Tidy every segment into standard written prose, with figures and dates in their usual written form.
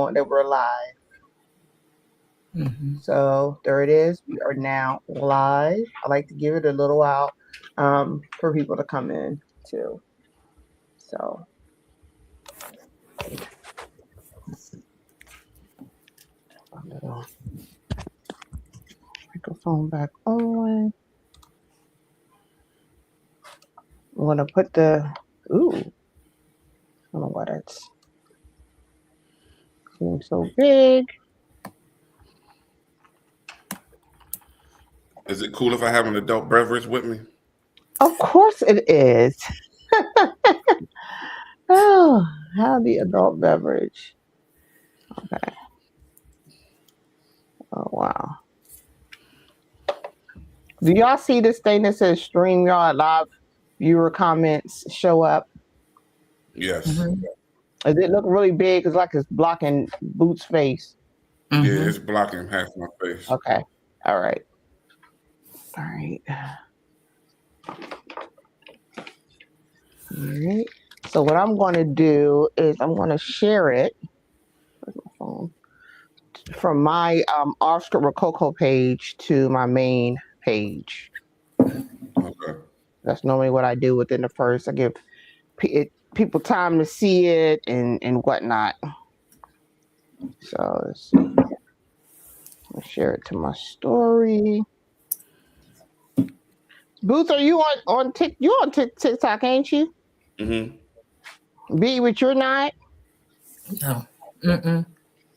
that we're live. Mm-hmm. So there it is. We are now live. I like to give it a little while for people to come in too. So a little microphone back on. I'm gonna put the ooh. I don't know why that's seems so big. Is it cool if I have an adult beverage with me? Of course it is. Oh, have the adult beverage. Okay. Oh wow. Do y'all see this thing that says StreamYard Live viewer comments show up? Yes. Mm-hmm. Does it look really big? It's like it's blocking Boot's face. Yeah, Mm-hmm. it's blocking half my face. Okay. All right. All right. All right. So what I'm going to do is I'm going to share it. Where's my phone? From my Oscar Rococo page to my main page. Okay. That's normally what I do within the first. I give people time to see it and whatnot. So let's see. I'll share it to my story. Booth, are you on you on TikTok, ain't you? B, but you're not. No. Mm-mm.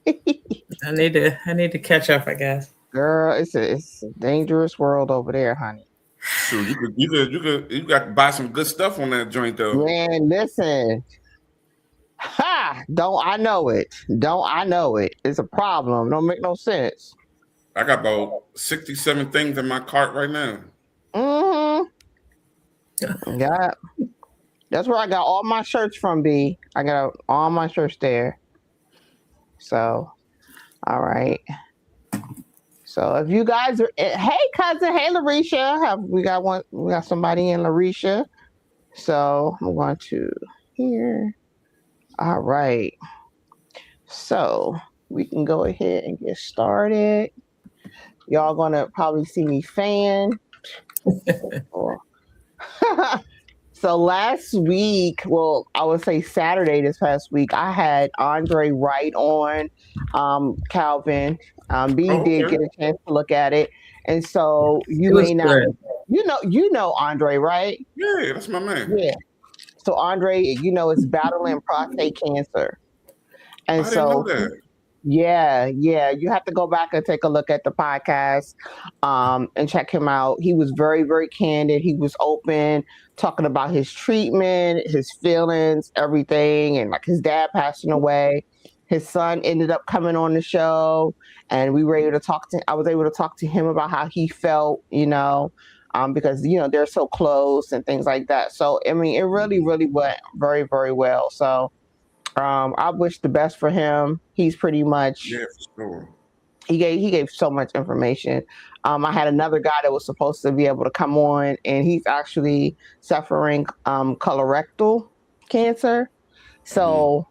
I need to catch up, I guess. Girl, it's a dangerous world over there, honey. Shoot, you got to buy some good stuff on that joint though. Man, listen. Ha! Don't I know it? Don't I know it? It's a problem. Don't make no sense. I got about 67 things in my cart right now. Mm-hmm. Yeah. That's where I got all my shirts from, B. I got all my shirts there. So, all right. So if you guys are, hey cousin, hey Larisha, we got somebody in Larisha. So I'm going to here. All right. So we can go ahead and get started. Y'all gonna probably see me fan. So last week, well, I would say Saturday this past week, I had Andre Wright on, Calvin. B did Okay. get a chance to look at it, and so you It was may not, good. you know Andre, right? Yeah, that's my man. Yeah. So Andre, is battling prostate cancer, and I didn't know so that. yeah, you have to go back and take a look at the podcast, and check him out. He was very, very candid. He was open, talking about his treatment, his feelings, everything, and like his dad passing away. His son ended up coming on the show, and we were able to talk to. I was able to talk to him about how he felt, because they're so close and things like that. So I mean, it really, really went very, very well. So I wish the best for him. He's pretty much Yeah, for sure. he gave so much information. I had another guy that was supposed to be able to come on, and he's actually suffering colorectal cancer. So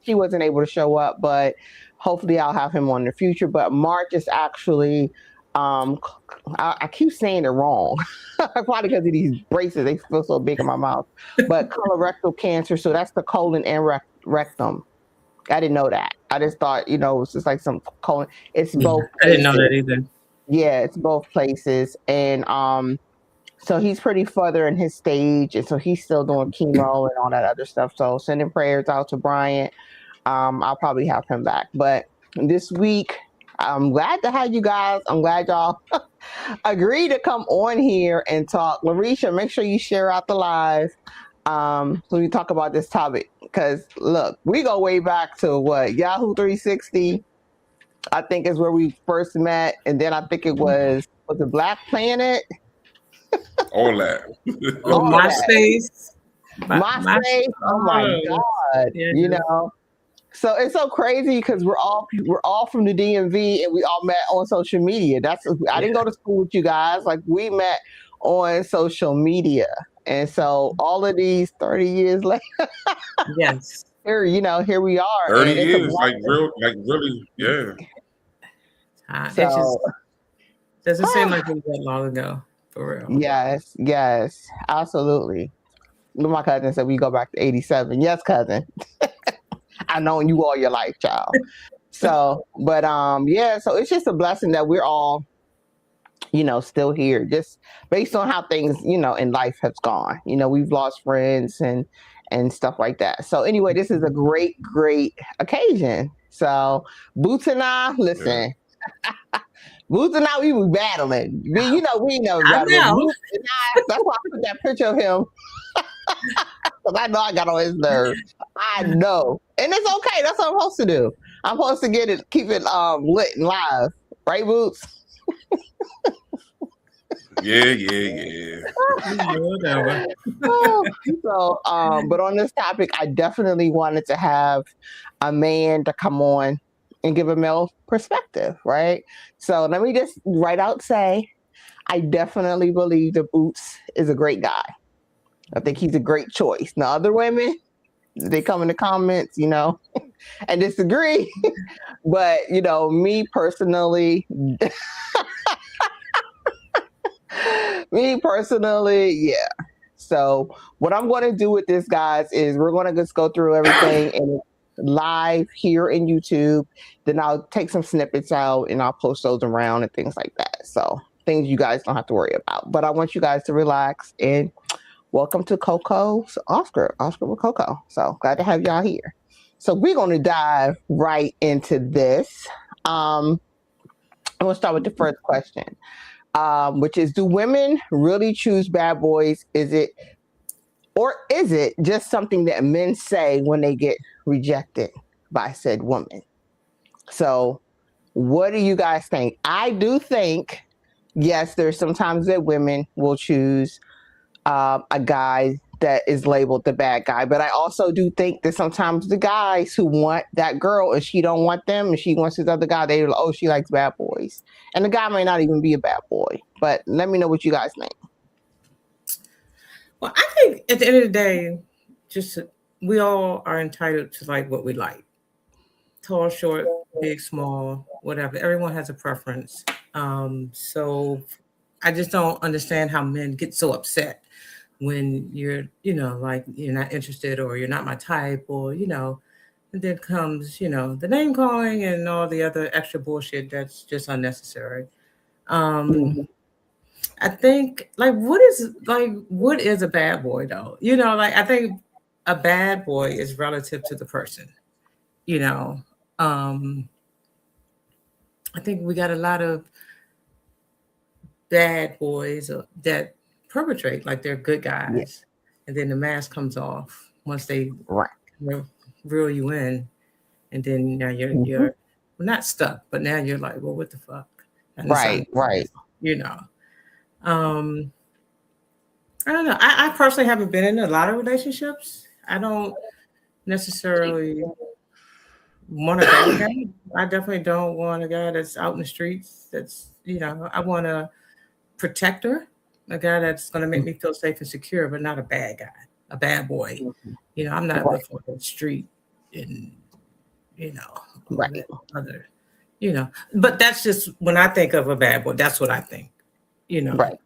he wasn't able to show up, but hopefully I'll have him on in the future. But March is actually I keep saying it wrong. Probably because of these braces, they feel so big in my mouth. But colorectal cancer, so that's the colon and rectum. I didn't know that. I just thought, it was just like some colon. It's Yeah, both I didn't know places. that either. Yeah, it's both places. And so he's pretty further in his stage, and so he's still doing chemo and all that other stuff. So sending prayers out to Bryant. I'll probably have him back. But this week, I'm glad to have you guys. I'm glad y'all agreed to come on here and talk. Larisha, make sure you share out the live when we talk about this topic. Because look, we go way back to what, Yahoo 360, I think is where we first met, and then I think it was it Black Planet? All that. Oh, All that. MySpace. MySpace. Oh my Oh, God. yeah. So it's so crazy because we're all from the DMV, and we all met on social media. I didn't go to school with you guys. Like, we met on social media, and so all of these 30 years later, Yes. here we are, 30 and it's a years, like blessing. really, yeah. It just So, doesn't seem like it was that long ago, for real. yes, absolutely. My cousin said we go back to 87. Yes, cousin. I've known you all your life, child. So, but yeah, so it's just a blessing that we're all, still here, just based on how things, in life has gone. We've lost friends and stuff like that. So anyway, this is a great, great occasion. So Boots and I, listen, Boots and I, we were battling. We never I battled. know. Boots and I, that's why I put that picture of him. Because I know I got on his nerves. I know. And it's okay. That's what I'm supposed to do. I'm supposed to keep it lit and live. Right, Boots? Yeah. Whatever. So, but on this topic, I definitely wanted to have a man to come on and give a male perspective, right? So let me just right out say, I definitely believe that Boots is a great guy. I think he's a great choice. Now, other women, they come in the comments, and disagree. But, me personally, yeah. So what I'm going to do with this, guys, is we're going to just go through everything and live here in YouTube. Then I'll take some snippets out and I'll post those around and things like that. So things you guys don't have to worry about. But I want you guys to relax and welcome to Coco's Oscar with Coco. So glad to have y'all here. So we're going to dive right into this. I'm going to start with the first question, which is, do women really choose bad boys? Is it just something that men say when they get rejected by said woman? So what do you guys think? I do think, yes, there's sometimes that women will choose a guy that is labeled the bad guy. But I also do think that sometimes the guys who want that girl and she don't want them and she wants this other guy, they're like, oh, she likes bad boys. And the guy may not even be a bad boy. But let me know what you guys think. Well, I think at the end of the day, we all are entitled to like what we like. Tall, short, big, small, whatever. Everyone has a preference. So I just don't understand how men get so upset when you're, like you're not interested or you're not my type or, and then comes, the name calling and all the other extra bullshit that's just unnecessary. I think what is a bad boy though? I think a bad boy is relative to the person, I think we got a lot of bad boys that perpetrate like they're good guys, and then the mask comes off once they reel you in, and then now you're not stuck, but now you're like, well, what the fuck? Right. I don't know. I personally haven't been in a lot of relationships. I don't necessarily want a bad guy. I definitely don't want a guy that's out in the streets. That's, I want a protector, a guy that's going to make me feel safe and secure, but not a bad guy, a bad boy. I'm not for the street and, other, but that's just when I think of a bad boy, that's what I think, Right.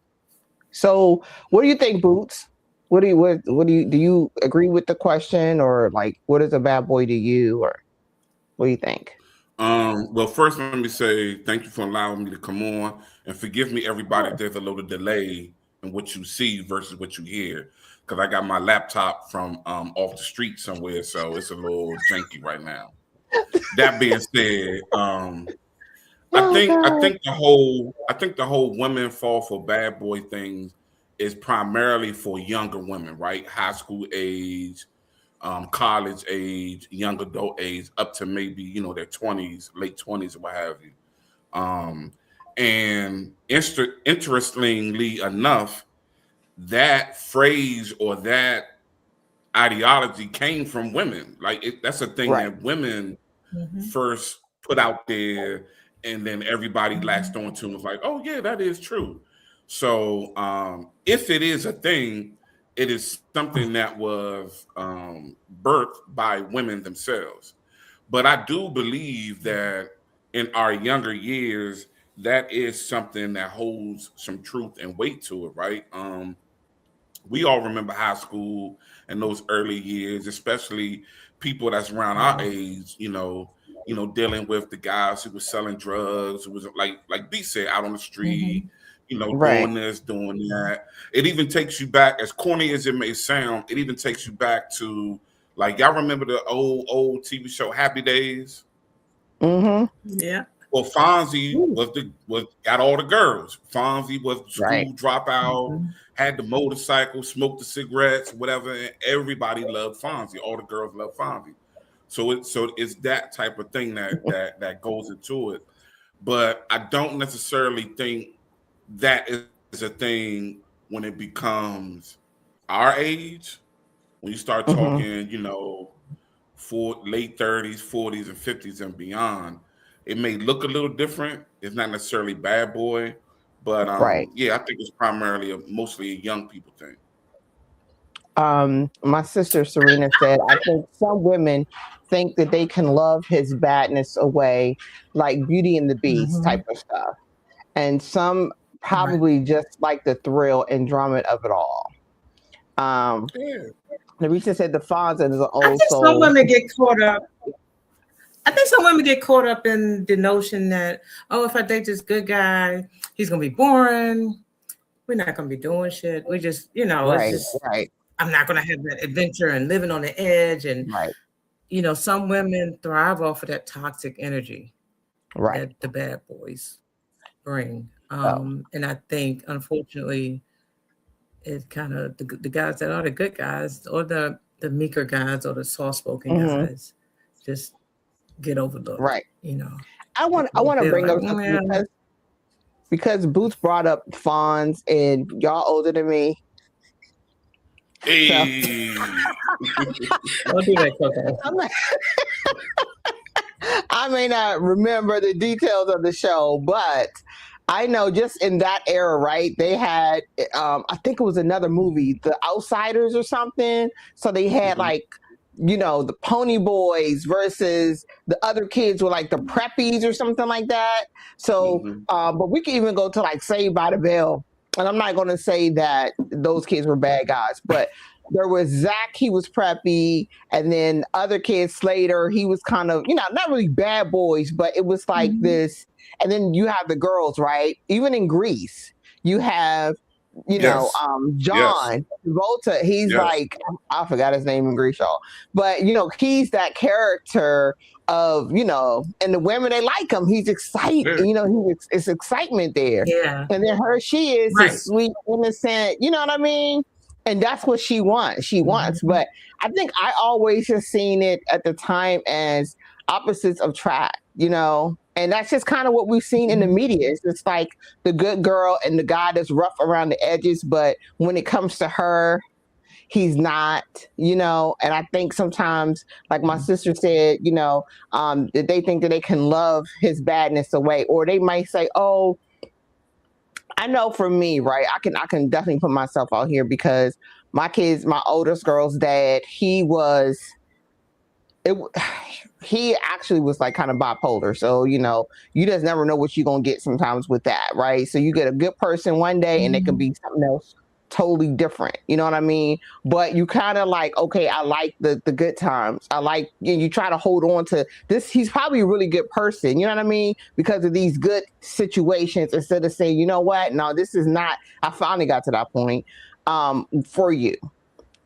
So what do you think, Boots? Do you agree with the question, or like, what is a bad boy to you, or what do you think? Well, first let me say thank you for allowing me to come on, and forgive me, everybody. There's a little delay in what you see versus what you hear, because I got my laptop from off the street somewhere, so it's a little janky right now. That being said, I think the whole women fall for bad boy thing is primarily for younger women, right? High school age, college age, young adult age, up to maybe their 20s, late 20s, or what have you. And interestingly enough, that phrase or that ideology came from women. That's a thing that women first put out there, and then everybody latched onto and was like, oh yeah, that is true. So if it is a thing, it is something that was birthed by women themselves. But I do believe that in our younger years, that is something that holds some truth and weight to it, right? We all remember high school and those early years, especially people that's around our age, dealing with the guys who was selling drugs, who was like B said, out on the street, Right. doing this, doing that. It even takes you back, as corny as it may sound, it even takes you back to, like, y'all remember the old TV show Happy Days? Mm-hmm. Yeah. Well, Fonzie was got all the girls. Fonzie was school Right. dropout, had the motorcycle, smoked the cigarettes, whatever. And everybody loved Fonzie. All the girls loved Fonzie. So it's that type of thing that goes into it. But I don't necessarily think that is a thing when it becomes our age. When you start talking, for late 30s, 40s, and 50s and beyond. It may look a little different. It's not necessarily bad boy, but Right. yeah, I think it's primarily mostly a young people thing. My sister Serena said, I think some women think that they can love his badness away, like Beauty and the Beast type of stuff. And some probably just like the thrill and drama of it all. Larissa said the Fonz is an old I think soul. some women get caught up. I think some women get caught up in the notion that, oh, if I date this good guy, he's gonna be boring. We're not gonna be doing shit. We just, Right, it's just, right, I'm not gonna have that adventure and living on the edge. And right, some women thrive off of that toxic energy right. that the bad boys bring. And I think, unfortunately, it kind of the guys that are the good guys, or the meeker guys, or the soft-spoken guys, just get overlooked. Right. I want People to feel bring like, up something "Man." because Boots brought up Fonz, and y'all older than me. Hey. Don't do that, Coco. I may not remember the details of the show, but I know just in that era, right? They had, I think it was another movie, The Outsiders or something. So they had like, the Pony Boys versus the other kids were like the preppies or something like that. So, but we can even go to like Saved by the Bell. And I'm not going to say that those kids were bad guys, but there was Zach, he was preppy, and then other kids, Slater, he was kind of, not really bad boys, but it was like this. And then you have the girls, right? Even in Greece, you have, John Travolta. He's like, I forgot his name in Greece, y'all. But, he's that character of, and the women, they like him. He's excited. It's excitement there. Yeah. And then she is this sweet, innocent, you know what I mean? And that's what she wants. But I think I always just seen it at the time as opposites of track, and that's just kind of what we've seen in the media. It's just like the good girl and the guy that's rough around the edges, but when it comes to her, he's not, and I think sometimes, like my sister said, that they think that they can love his badness away, or they might say, oh, I know for me, right? I can definitely put myself out here because my oldest girl's dad, he actually was like kind of bipolar. So, you just never know what you're going to get sometimes with that, right? So you get a good person one day and it can be something else totally different. You know what I mean? But you kind of like, okay, I like the good times. I like, you try to hold on to this. He's probably a really good person. You know what I mean? Because of these good situations, instead of saying, you know what? No, this is not, I finally got to that point for you.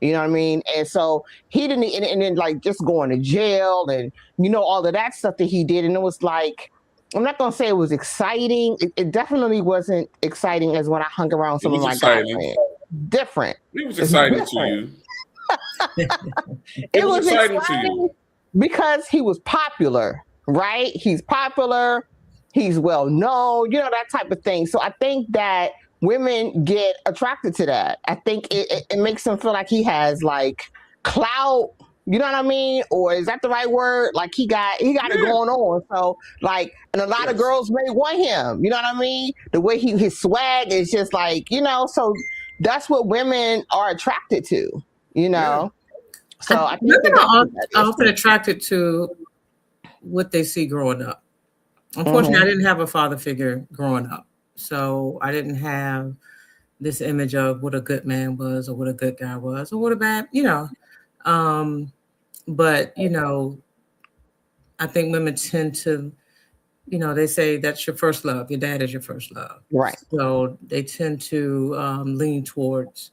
You know what I mean? And so he didn't, and then like just going to jail and, all of that stuff that he did. And it was like, I'm not going to say it was exciting. It definitely wasn't exciting as when I hung around some of my guys. Different. It was exciting to you. It was exciting to you because he was popular, right? He's popular. He's well known, that type of thing. So I think that women get attracted to that. I think it makes them feel like he has like clout. You know what I mean? Or is that the right word? Like he got it going on. So like, and a lot of girls may want him. You know what I mean? The way his swag is just like, so that's what women are attracted to, you know. So I think women that are that's often attracted to what they see growing up. Unfortunately, I didn't have a father figure growing up, so I didn't have this image of what a good man was, or what a good guy was, or what a bad, you know. But you know, I think women tend to, you know, they say that's your first love. Your dad is your first love, right. so they tend to lean towards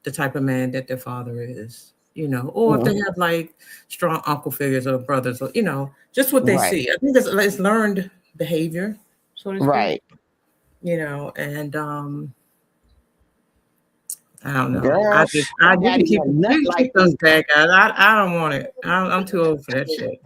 the type of man that their father is, you know, or if they have like strong uncle figures or brothers, or you know, just what they Right. see. I think it's learned behavior, so to speak. Right. You know, and I don't know. Girl, my You can daddy keep was nut you can like keep those you. bad guys. I don't want it. I'm too old for that shit.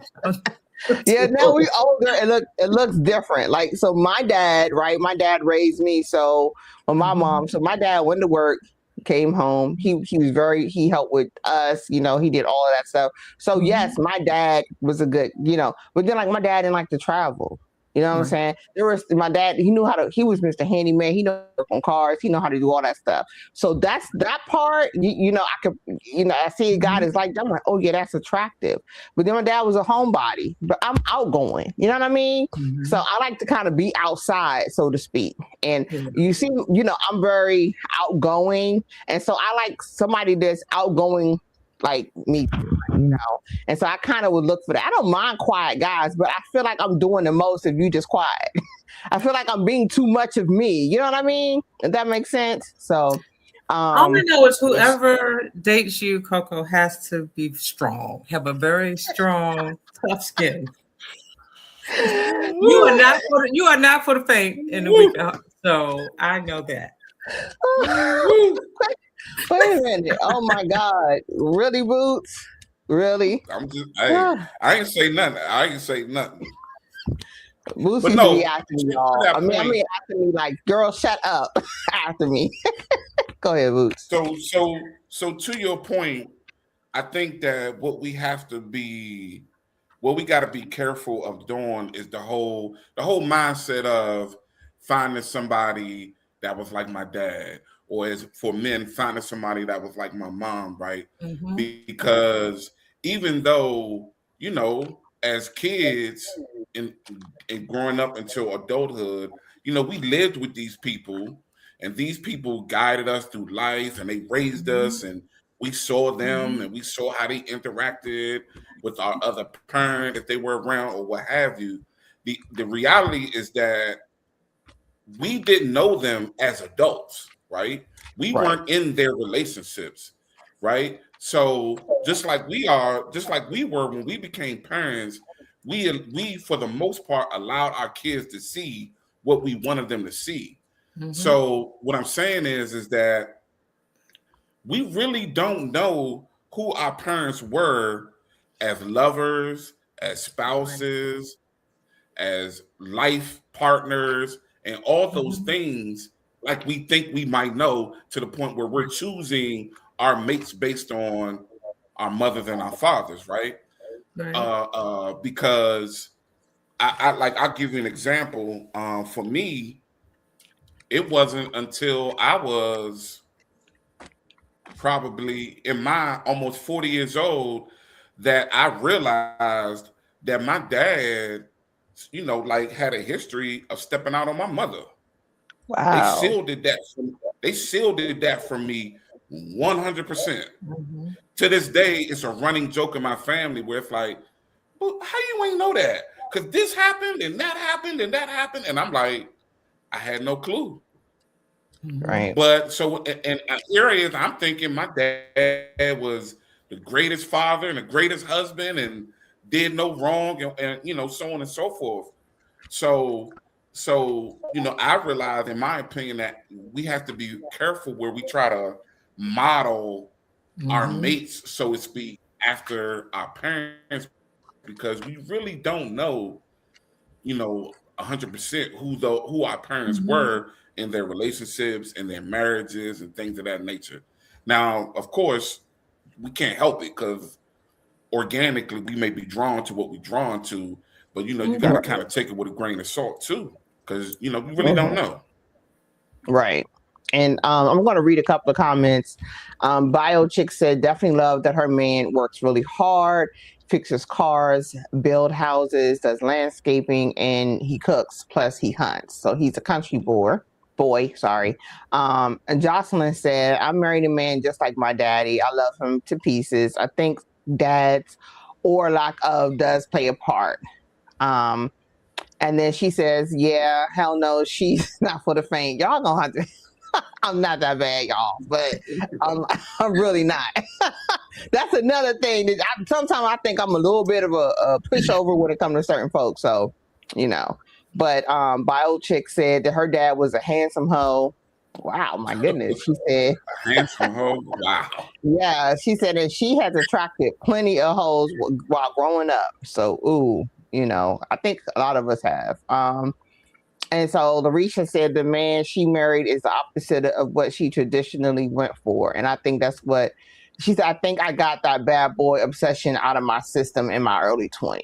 Yeah, now we older. It looks different. Like, so my dad, right? My dad raised me. So when my mom, so my dad went to work, came home. He was very, he helped with us. You know, he did all of that stuff. So yes, my dad was a good, you know. But then like my dad didn't like to travel. You know what I'm Right. saying? There was my dad. He knew how to. He was Mr. Handyman. He knew how to work on cars. He know how to do all that stuff. So that's that part. You know, I could. You know, I see a guy that's like. I'm like, oh yeah, that's attractive. But then my dad was a homebody. But I'm outgoing. You know what I mean? So I like to kind of be outside, so to speak. And you see, you know, I'm very outgoing, and so I like somebody that's outgoing like me, you know. And so I kind of would look for that. I don't mind quiet guys, but I feel like I'm doing the most if you just quiet. I feel like I'm being too much of me. You know what I mean? If that makes sense. So all I know is whoever dates you, Coco, has to be strong, have a very strong, tough skin. You are not for the faint in the week. So I know that. Wait a minute. Oh my God. Really, Boots? Really? I'm just, I ain't say nothing. I ain't say nothing. Boots But used to no, be after me, y'all. I mean, after me, like, girl, shut up. After me. Go ahead, Boots. So to your point, I think that what we got to be careful of doing is the whole mindset of finding somebody that was like my dad, or as for men, finding somebody that was like my mom, right? Because even though, you know, as kids and growing up until adulthood, you know, we lived with these people, and these people guided us through life, and they raised us, and we saw them, and we saw how they interacted with our other parent if they were around or what have you. The reality is that we didn't know them as adults, right? We weren't in their relationships, right? So just like we were when we became parents, we for the most part allowed our kids to see what we wanted them to see. So what I'm saying is that we really don't know who our parents were as lovers, as spouses, as life partners, and all those things, like we think we might know, to the point where we're choosing our mates based on our mothers and our fathers, right? Because I'll give you an example. For me, it wasn't until I was probably in my almost 40 years old that I realized that my dad, you know, like had a history of stepping out on my mother. Wow. They sealed it that for me 100%. To this day, it's a running joke in my family where it's like, well, how you ain't know that? Because this happened and that happened and that happened. And I'm like, I had no clue. Right. But so, and here it is, I'm thinking my dad was the greatest father and the greatest husband and did no wrong, and you know, so on and so forth. So you know, I realize, in my opinion, that we have to be careful where we try to model our mates, so to speak, after our parents, because we really don't know, you know, 100% who our parents were in their relationships and their marriages and things of that nature. Now, of course, we can't help it because organically we may be drawn to what we're drawn to, but you know, you got to kind of take it with a grain of salt too, because you know, we really don't know. Right. And I'm going to read a couple of comments. Bio Chick said, definitely love that her man works really hard, fixes cars, build houses, does landscaping, and he cooks. Plus, he hunts. So he's a country boy. And Jocelyn said, I married a man just like my daddy. I love him to pieces. I think dads or lack of does play a part. And then she says, yeah, hell no, she's not for the faint. Y'all gonna have to. I'm not that bad, y'all, but I'm really not. That's another thing that sometimes I think I'm a little bit of a pushover when it comes to certain folks. So, you know, but Bio Chick said that her dad was a handsome hoe. Wow, my goodness. She said, handsome hoe. Wow. Yeah, she said that she has attracted plenty of hoes while growing up. So, ooh, you know, I think a lot of us have. And so Larisha said the man she married is the opposite of what she traditionally went for. And I think that's what she said. I think I got that bad boy obsession out of my system in my early 20s.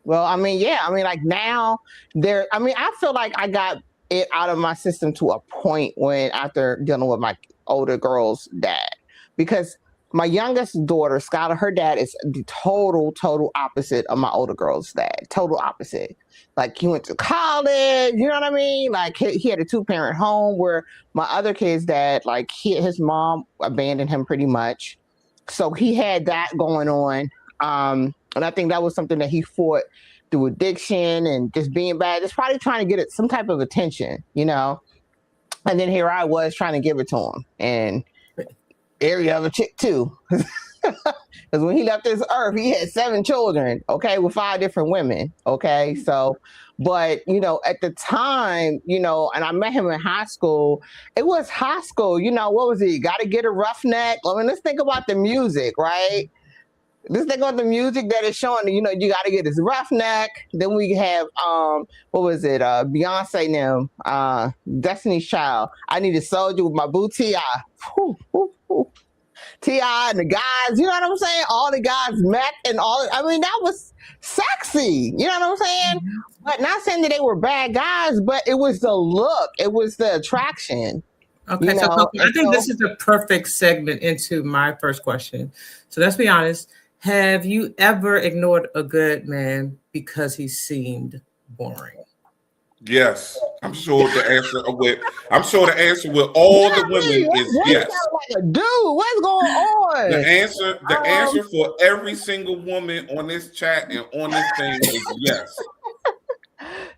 Well, I mean, yeah, I mean, like now I feel like I got it out of my system to a point when after dealing with my older girl's dad, because my youngest daughter, Skylar, her dad is the total opposite of my older girl's dad. Total opposite. Like he went to college, you know what I mean? Like he had a 2-parent home, where my other kid's dad, like his mom abandoned him pretty much. So he had that going on. And I think that was something that he fought through addiction and just being bad. Just probably trying to get some type of attention, you know? And then here I was trying to give it to him. And area of a chick too. Because when he left this earth, he had 7 children, okay, with 5 different women, okay? So, but, you know, at the time, you know, and I met him in high school, it was high school, you know, what was it? You got to get a roughneck. I mean, let's think about the music, right? Let's think about the music that is showing, you know, you got to get this roughneck. Then we have, what was it? Beyonce now, Destiny's Child. I Need a Soldier with my boo T.I. T.I. and the guys, you know what I'm saying? All the guys met and all. I mean, that was sexy. You know what I'm saying? Mm-hmm. But not saying that they were bad guys, but it was the look. It was the attraction. Okay, so I think this is the perfect segment into my first question. So let's be honest. Have you ever ignored a good man because he seemed boring? Yes, I'm sure the answer with all the women is yes. Like a dude, what's going on? The answer for every single woman on this chat and on this thing is yes.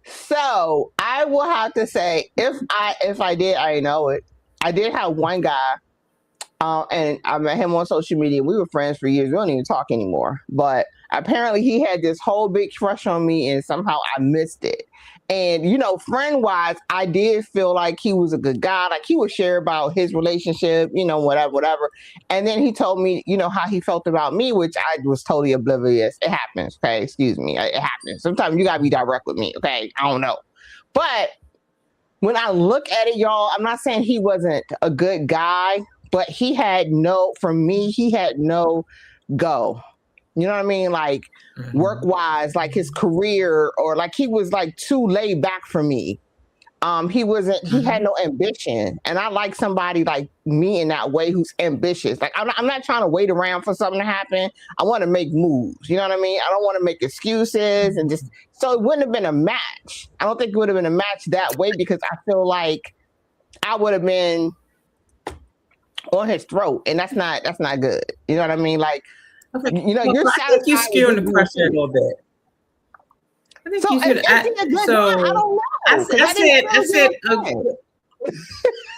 So I will have to say, if I did, I know it. I did have one guy, and I met him on social media. We were friends for years. We don't even talk anymore. But apparently, he had this whole big crush on me, and somehow I missed it. And, you know, friend-wise, I did feel like he was a good guy. Like, he would share about his relationship, you know, whatever. And then he told me, you know, how he felt about me, which I was totally oblivious. It happens, okay? Excuse me. It happens. Sometimes you got to be direct with me, okay? I don't know. But when I look at it, y'all, I'm not saying he wasn't a good guy, but he had no go. You know what I mean? Like, work-wise, like his career, or like he was like too laid back for me. He had no ambition. And I like somebody like me in that way who's ambitious. Like, I'm not trying to wait around for something to happen. I want to make moves. You know what I mean? I don't want to make excuses and just, so it wouldn't have been a match. I don't think it would have been a match that way, because I feel like I would have been on his throat, and that's not good. You know what I mean? Like, okay. You know, I think you're skewing the question a little bit. I think you should. I don't know. I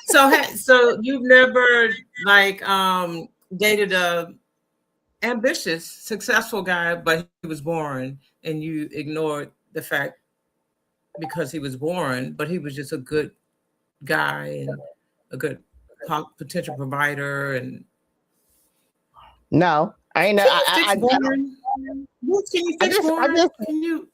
said. So you've never like dated a ambitious, successful guy, but he was boring, and you ignored the fact because he was boring, but he was just a good guy and a good potential provider. And no. I ain't know. Can you fix boring? Can you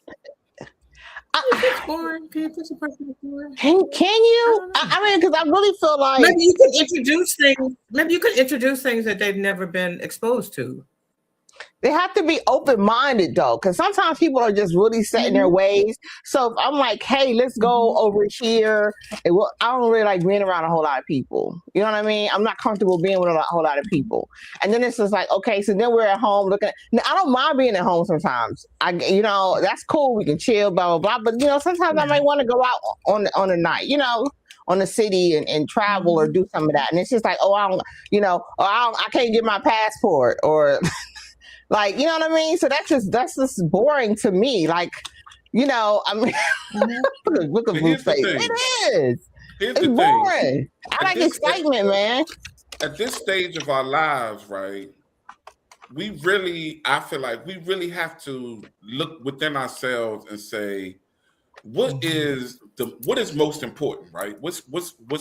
fix boring? Can you fix a person that's boring? Can you? I mean, because I really feel like maybe you can introduce things. Maybe you can introduce things that they've never been exposed to. They have to be open-minded though, because sometimes people are just really set in their ways. So if I'm like, hey, let's go over here, I don't really like being around a whole lot of people. You know what I mean? I'm not comfortable being with a whole lot of people. And then it's just like, okay, so then we're at home looking. Now, I don't mind being at home sometimes. That's cool. We can chill, blah blah blah. But sometimes I might want to go out on a night. On the city and travel or do some of that. And it's just like, I can't get my passport or. Like, you know what I mean? So that's just boring to me. Like, I mean, look at Blue's face. It is. It's boring. I like excitement, man. At this stage of our lives, right? I feel like we really have to look within ourselves and say, what is most important, right? What's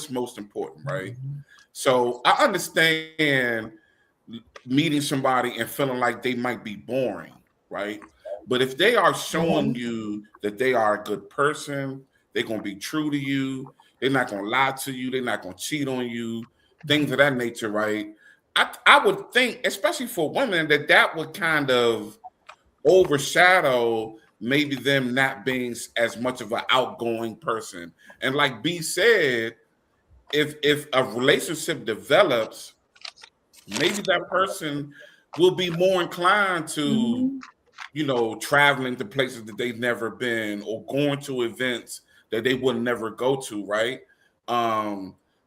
most important, right? So I understand meeting somebody and feeling like they might be boring, right? But if they are showing you that they are a good person, they're going to be true to you, they're not going to lie to you, they're not going to cheat on you, things of that nature, right? I would think, especially for women, that would kind of overshadow maybe them not being as much of an outgoing person. And like B said, if a relationship develops, maybe that person will be more inclined to, traveling to places that they've never been or going to events that they would never go to, right?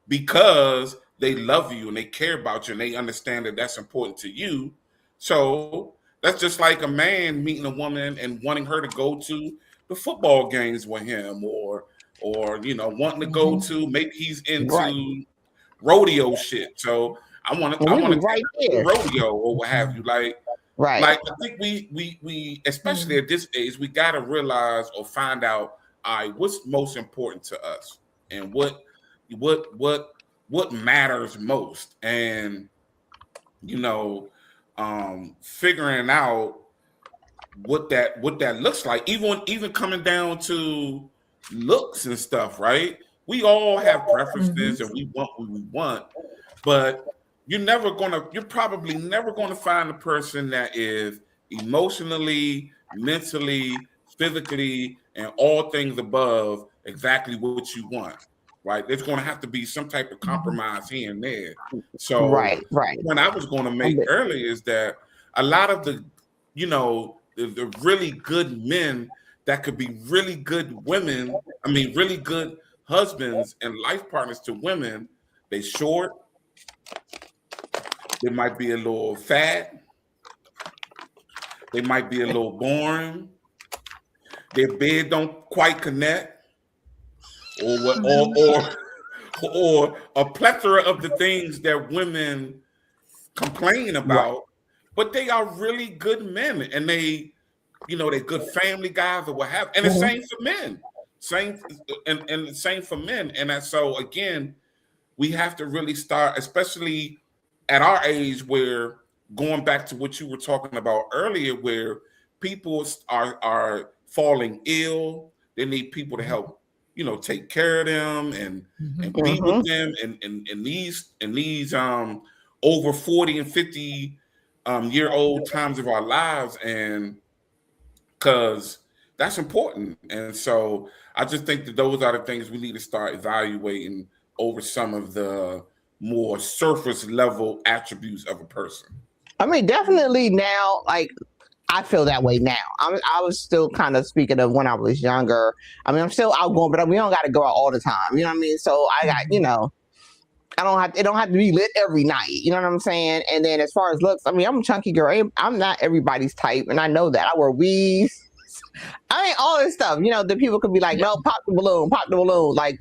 Because they love you and they care about you and they understand that that's important to you. So that's just like a man meeting a woman and wanting her to go to the football games with him or wanting to go to, maybe he's into rodeo shit. So I want to right there. rodeo or what have you. Like I think we especially at this age, we got to realize or find out, what's most important to us and what matters most, and figuring out what that looks like, even coming down to looks and stuff, right? We all have preferences and we want what we want, but you're probably never gonna find a person that is emotionally, mentally, physically, and all things above exactly what you want, right? There's gonna have to be some type of compromise here and there. So right. When I was gonna make earlier is that a lot of the really good men that could be really good women, really good husbands and life partners to women, they short, they might be a little fat, they might be a little boring, their bed don't quite connect, or a plethora of the things that women complain about, but they are really good men and they're good family guys or what have you. And the same for men. And the same for men. And so again, we have to really start, especially at our age, where going back to what you were talking about earlier, where people are falling ill, they need people to help, take care of them and be with them in these over 40 and 50 year old times of our lives, and because that's important. And so I just think that those are the things we need to start evaluating over some of the more surface level attributes of a person. Definitely now, like, I feel that way now. I was still kind of speaking of when I was younger. I'm still outgoing, but we don't got to go out all the time. You know what I mean? So I got, it don't have to be lit every night. You know what I'm saying? And then as far as looks, I'm a chunky girl. I'm not everybody's type, and I know that. I wear weaves. All this stuff. The people could be like, no, pop the balloon. Like,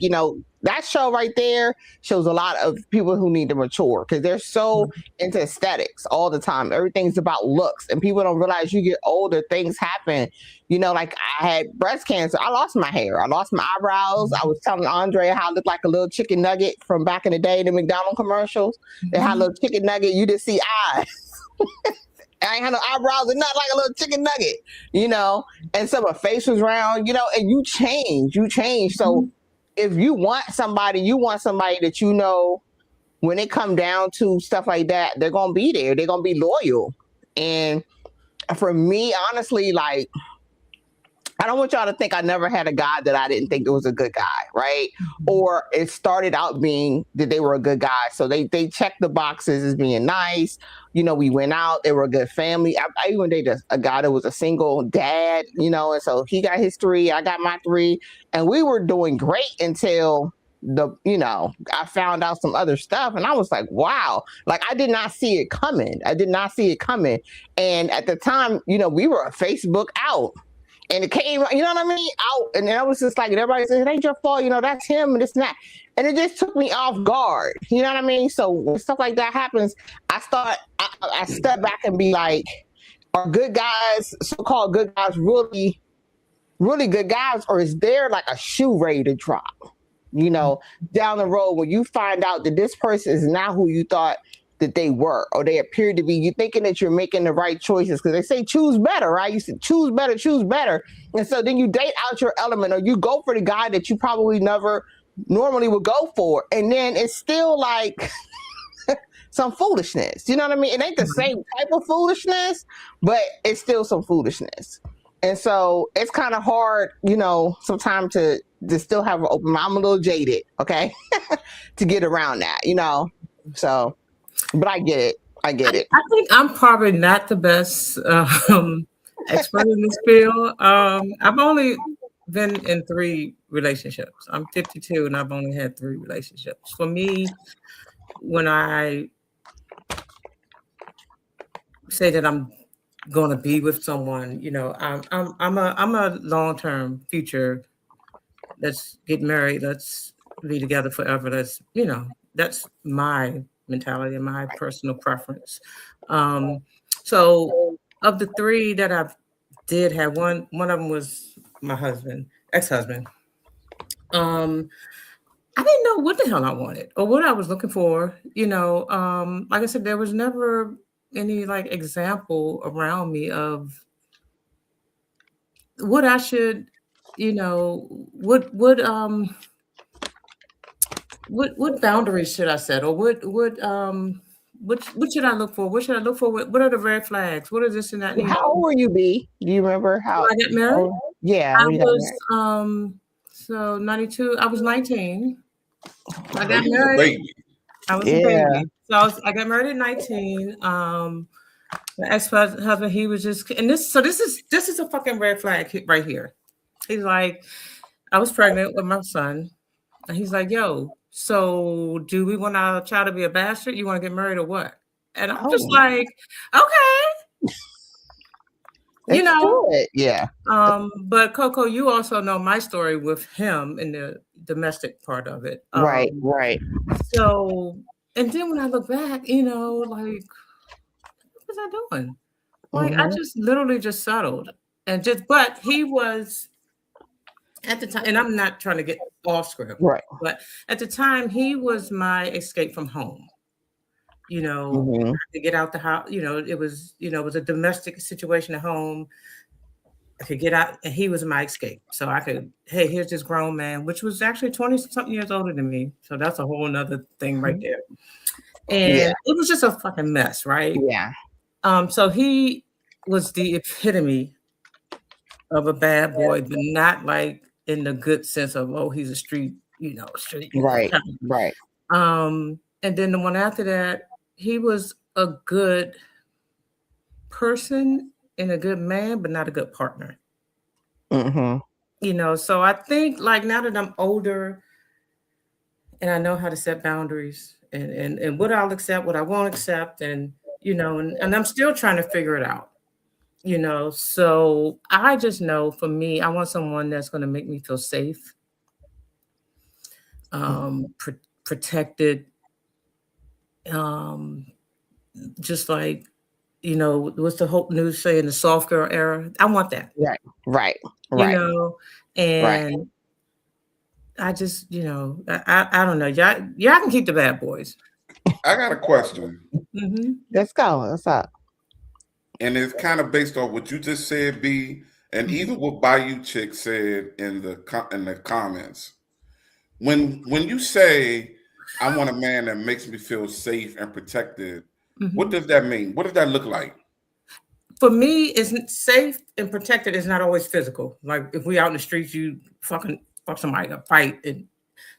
that show right there shows a lot of people who need to mature because they're so into aesthetics all the time. Everything's about looks, and people don't realize you get older, things happen. Like I had breast cancer. I lost my hair. I lost my eyebrows. I was telling Andre how I looked like a little chicken nugget from back in the day, the McDonald's commercials. They had a little chicken nugget. You just see eyes. I ain't had no eyebrows and not like a little chicken nugget, and so my face was round, and you change. So if you want somebody that, when it come down to stuff like that, they're going to be there. They're going to be loyal. And for me, honestly, like, I don't want y'all to think I never had a guy that I didn't think it was a good guy, right? Or it started out being that they were a good guy. So they checked the boxes as being nice. You know, we went out, they were a good family. I even dated a guy that was a single dad, you know, and so he got his 3, I got my 3, and we were doing great until I found out some other stuff, and I was like, wow, like I did not see it coming. And at the time, we were a Facebook out. And it came, you know what I mean? Out. And then I was just like, and everybody said, it ain't your fault, that's him and it's not. And it just took me off guard. You know what I mean? So when stuff like that happens, I step back and be like, are good guys, so-called good guys, really, really good guys? Or is there like a shoe ready to drop? Down the road when you find out that this person is not who you thought that they were, or they appear to be, you thinking that you're making the right choices, because they say choose better, right? You said choose better. And so then you date out your element, or you go for the guy that you probably never normally would go for. And then it's still like some foolishness. You know what I mean? It ain't the same type of foolishness, but it's still some foolishness. And so it's kind of hard, sometimes to still have an open mind. I'm a little jaded, okay, to get around that, so. But I get it. I think I'm probably not the best expert in this field. I've only been in 3 relationships. I'm 52 and I've only had 3 relationships. For me, when I say that I'm going to be with someone, I'm a long-term future. Let's get married. Let's be together forever. That's my mentality and my personal preference. So of the 3 that I did have, one of them was my ex-husband. I didn't know what the hell I wanted or what I was looking for. Like I said, there was never any like example around me of what I should, what boundaries should I set, or what should I look for? What should I look for? What are the red flags? What is this and that? How old were you, B? Do you remember how I got married? Yeah, I was so 92. I was 19. I got married. I was a baby. So I got married at 19. My ex-husband, he was just, and this is a fucking red flag right here. He's like, I was pregnant with my son, and he's like, yo, so do we want our child to be a bastard? You want to get married or what? And I'm just like, okay. Yeah. But Coco, you also know my story with him in the domestic part of it. Right. So, and then when I look back, like, what was I doing? Like, I just literally just settled but he was at the time, and I'm not trying to get off script, right? But at the time, he was my escape from home. To get out the house. It was a domestic situation at home. I could get out, and he was my escape. So I could, hey, here's this grown man, which was actually 20-something years older than me. So that's a whole nother thing right there. And it was just a fucking mess, right? Yeah. So he was the epitome of a bad boy, but not like in the good sense of, oh, he's a street. Right. And then the one after that, he was a good person and a good man, but not a good partner. So I think like now that I'm older and I know how to set boundaries and what I'll accept, what I won't accept, and and I'm still trying to figure it out. So I just know for me, I want someone that's going to make me feel safe, protected, just like, what's the Hope News saying, the soft girl era? I want that. Right. And I just, I don't know. Y'all can keep the bad boys. I got a question. Let's go. What's up? And it's kind of based on what you just said, B, and even what Bayou Chick said in the comments. When you say, I want a man that makes me feel safe and protected, what does that mean? What does that look like? for me, isn't safe and protected is not always physical. Like if we out in the streets, you fuck somebody up, fight. And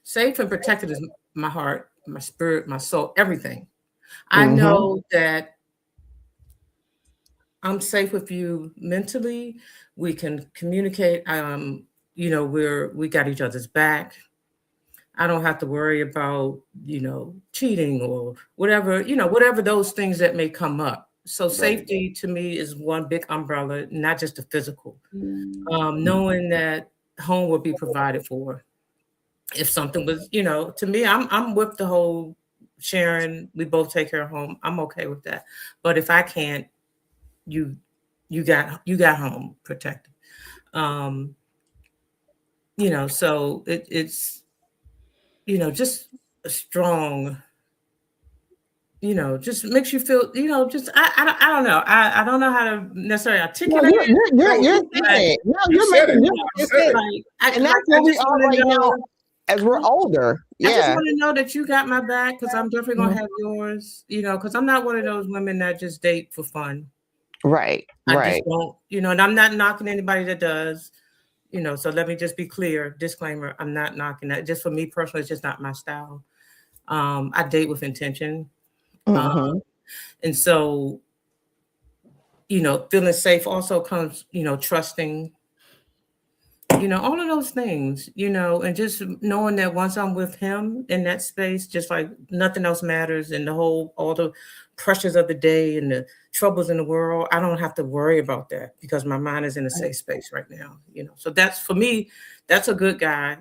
safe and protected is my heart, my spirit, my soul, everything. I know that I'm safe with you mentally. We can communicate. We got each other's back. I don't have to worry about, cheating or whatever, whatever those things that may come up. So safety to me is one big umbrella, not just the physical. Knowing that home will be provided for. If something was, to me, I'm with the whole sharing, we both take care of home. I'm okay with that. But if I can't, you got home protected. So it's just a strong, just makes you feel, just I don't know. I don't know how to necessarily articulate it. You're making it. And that's what we are right now as we're older. Yeah. I just want to know that you got my back, because I'm definitely gonna have yours, because I'm not one of those women that just date for fun. Right. I just don't, and I'm not knocking anybody that does, so let me just be clear, disclaimer, I'm not knocking that. Just for me personally, it's just not my style. I date with intention. And so, feeling safe also comes, trusting, all of those things, and just knowing that once I'm with him in that space, just like nothing else matters, and all the pressures of the day and the troubles in the world, I don't have to worry about that because my mind is in a safe space right now, So that's, for me, that's a good guy,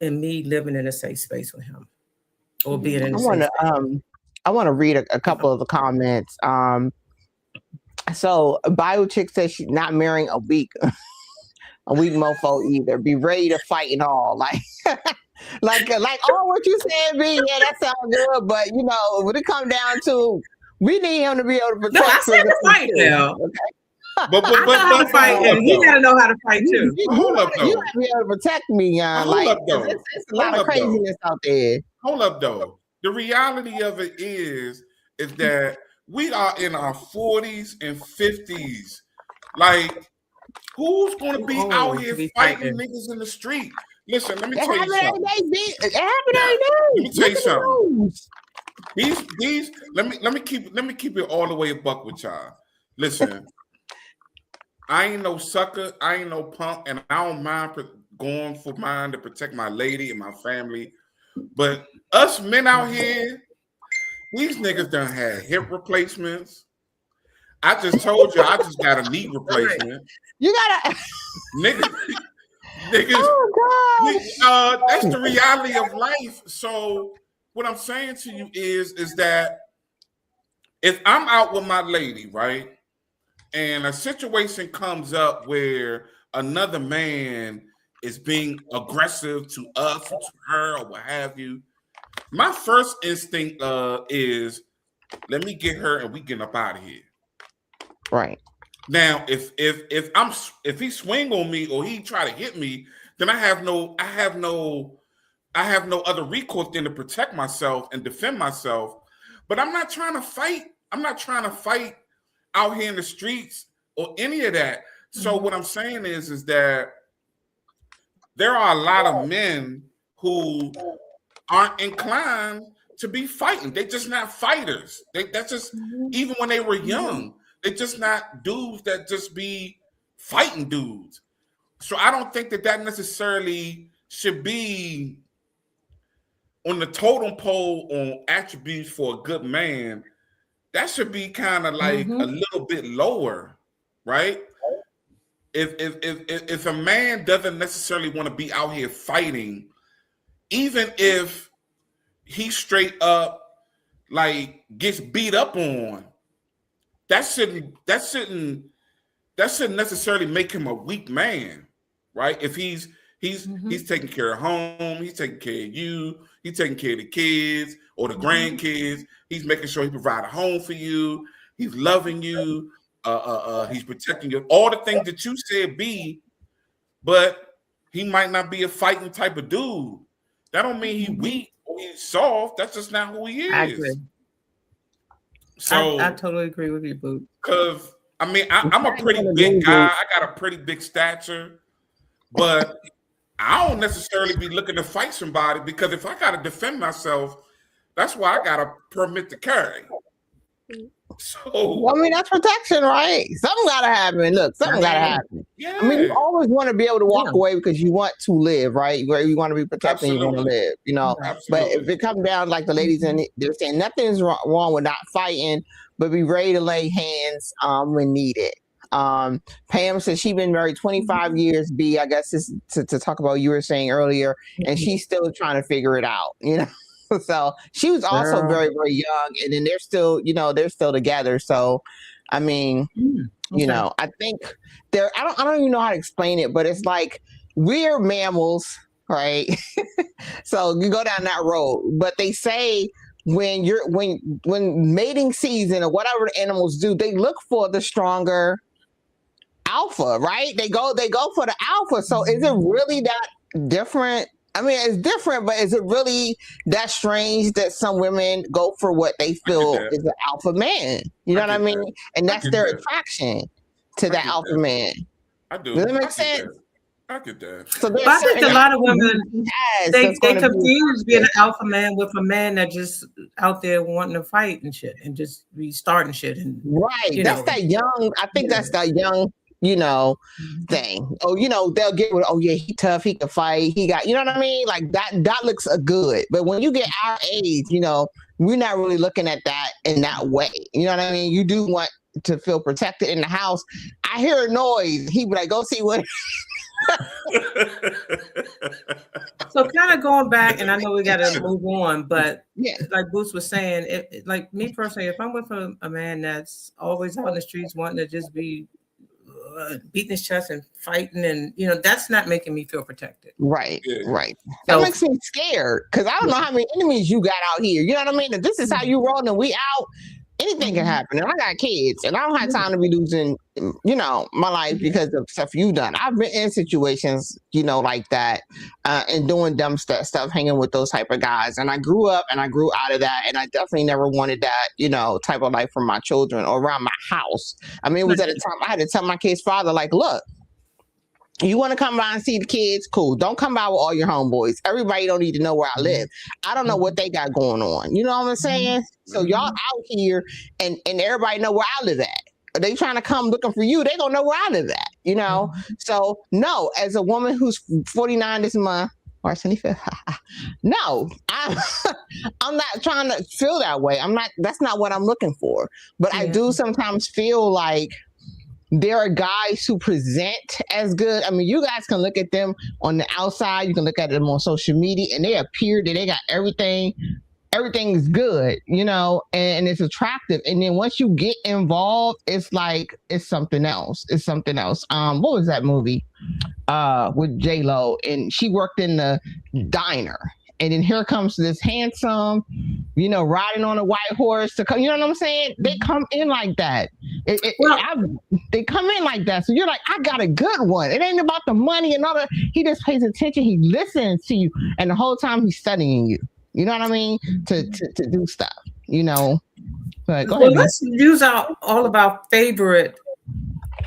and me living in a safe space with him or being in a safe space. I want to read a couple of the comments. So Bio Chick says she's not marrying a weak mofo either. Be ready to fight and all. Like what you said, B, yeah, that sounds good. But when it comes down to, we need him to be able to protect. No, I said to fight now. Okay. But I know how to fight, and he gotta know how to fight too. You have to be able to protect me, it's a lot of craziness out there. Hold up, though. The reality of it is that we are in our 40s and 50s. Like, who's going to be out here fighting niggas in the street? Listen, let me tell you something. Let me tell you something. These. Let me keep it all the way a buck with y'all. Listen, I ain't no sucker. I ain't no punk, and I don't mind going for mine to protect my lady and my family. But us men out here, these niggas done had hip replacements. I just told you I just got a knee replacement. You gotta niggas. Oh, God. That's the reality of life. So what I'm saying to you is that if I'm out with my lady, right, and a situation comes up where another man is being aggressive to us, to her, or what have you, my first instinct is, let me get her and we get up out of here. Right. Now, if he swing on me or he try to hit me, then I have no other recourse than to protect myself and defend myself. But I'm not trying to fight. I'm not trying to fight out here in the streets or any of that. So what I'm saying is that there are a lot of men who aren't inclined to be fighting. They're just not fighters. That's just, even when they were young, they're just not dudes that just be fighting dudes. So I don't think that necessarily should be on the totem pole on attributes for a good man. That should be kind of like a little bit lower, right? If a man doesn't necessarily want to be out here fighting, even if he straight up like gets beat up on, that shouldn't necessarily make him a weak man, right? If he's taking care of home, he's taking care of you, he's taking care of the kids or the grandkids, he's making sure he provides a home for you, he's loving you, he's protecting you, all the things that you said be, but he might not be a fighting type of dude. That don't mean he's weak or he's soft. That's just not who he is. I agree. So I totally agree with you, Boo. Because I mean, I'm a pretty big guy. I got a pretty big stature, but I don't necessarily be looking to fight somebody because if I got to defend myself, that's why I got a permit to carry. So, well, I mean, that's protection, right? Something got to happen. Look, something got to happen. yeah. I mean, you always want to be able to walk away because you want to live, right? Where you want to be protected, you want to live, you know. But if it comes down like the ladies and they're saying nothing is wrong with not fighting, but be ready to lay hands when needed. Pam says she's been married 25 years. B, I guess is to talk about what you were saying earlier, and she's still trying to figure it out, you know. So she was also very, very young, and then they're still, you know, they're still together. So, I mean, you know, I think I don't even know how to explain it, but it's like we're mammals, right? So you go down that road, but they say when mating season or whatever the animals do, they look for the stronger alpha, right? They go for the alpha. So is it really that different? I mean, it's different, but is it really that strange that some women go for what they feel is an alpha man? You know what I mean? And that's their attraction to that alpha man. I do. Does that make sense? I get that. So I think a lot of women they confuse being an alpha man with a man that just out there wanting to fight and shit and just be starting shit and that's that young. I think that's that young, you know, thing. Oh, you know, they'll get with, oh yeah, he tough, he can fight, he got, you know what I mean? Like that looks good. But when you get our age, you know, we're not really looking at that in that way. You know what I mean? You do want to feel protected in the house. I hear a noise. He be like, go see what. So kind of going back, and I know we got to move on, but like Boots was saying, like me personally, if I'm with a man that's always out in the streets wanting to just be beating his chest and fighting, and you know, that's not making me feel protected. Right. That makes me scared because I don't know how many enemies you got out here. You know what I mean? If this is how you roll and we out, anything can happen. And I got kids, and I don't have time to be losing, you know, my life because of stuff you've done. I've been in situations, you know, like that, and doing dumb stuff, hanging with those type of guys. And I grew up and I grew out of that, and I definitely never wanted that, you know, type of life for my children or around my house. I mean, it was at a time I had to tell my kid's father, like, look, you want to come by and see the kids? Cool. Don't come by with all your homeboys. Everybody don't need to know where I live. I don't know what they got going on. You know what I'm saying? So y'all out here and everybody know where I live at. They trying to come looking for you. They don't know where I live at, you know? So no, as a woman who's 49 this month, or 25th, no, I'm not trying to feel that way. That's not what I'm looking for. But I do sometimes feel like there are guys who present as good. I mean, you guys can look at them on the outside. You can look at them on social media, and they appear that they got everything. Everything's good, you know, and it's attractive. And then once you get involved, it's like it's something else. It's something else. What was that movie with J-Lo? And she worked in the diner. And then here comes this handsome, you know, riding on a white horse to come. You know what I'm saying? They come in like that. They come in like that. So you're like, I got a good one. It ain't about the money and all that. He just pays attention. He listens to you, and the whole time he's studying you. You know what I mean? To do stuff. You know. But go ahead. Let's use all of our favorite.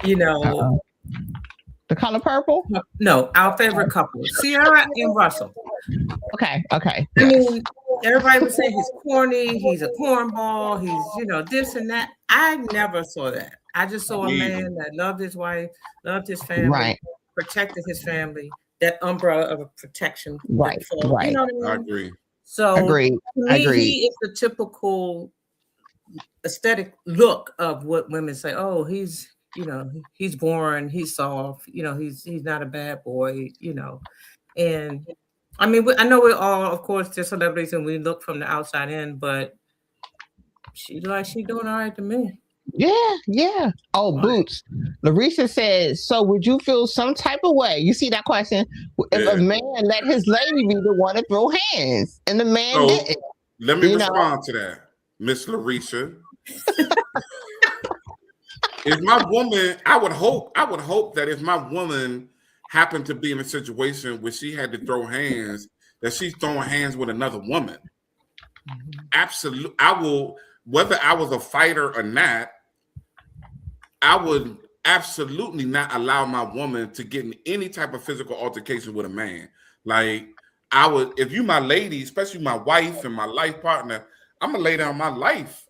You know. The color purple? No, our favorite couple, Ciara and Russell. Okay. I mean, everybody would say he's corny, he's a cornball, he's, you know, this and that. I never saw that. I just saw a man that loved his wife, loved his family, protected his family, that umbrella of a protection. Right. You know what I mean? I agree. So Agreed. He is the typical aesthetic look of what women say, oh, he's, you know, he's boring, he's soft, you know, he's not a bad boy, you know. And I mean, I know we're all, of course, they're celebrities and we look from the outside in, but she doing all right to me. Yeah. Oh, Boots. Larissa says, so would you feel some type of way? You see that question? If a man let his lady be the one to throw hands and the man didn't. Let me respond to that, Miss Larissa. If my woman, I would hope that if my woman happened to be in a situation where she had to throw hands, that she's throwing hands with another woman. Absolutely. I will, whether I was a fighter or not, I would absolutely not allow my woman to get in any type of physical altercation with a man. Like I would, if you my lady, especially my wife and my life partner, I'm gonna lay down my life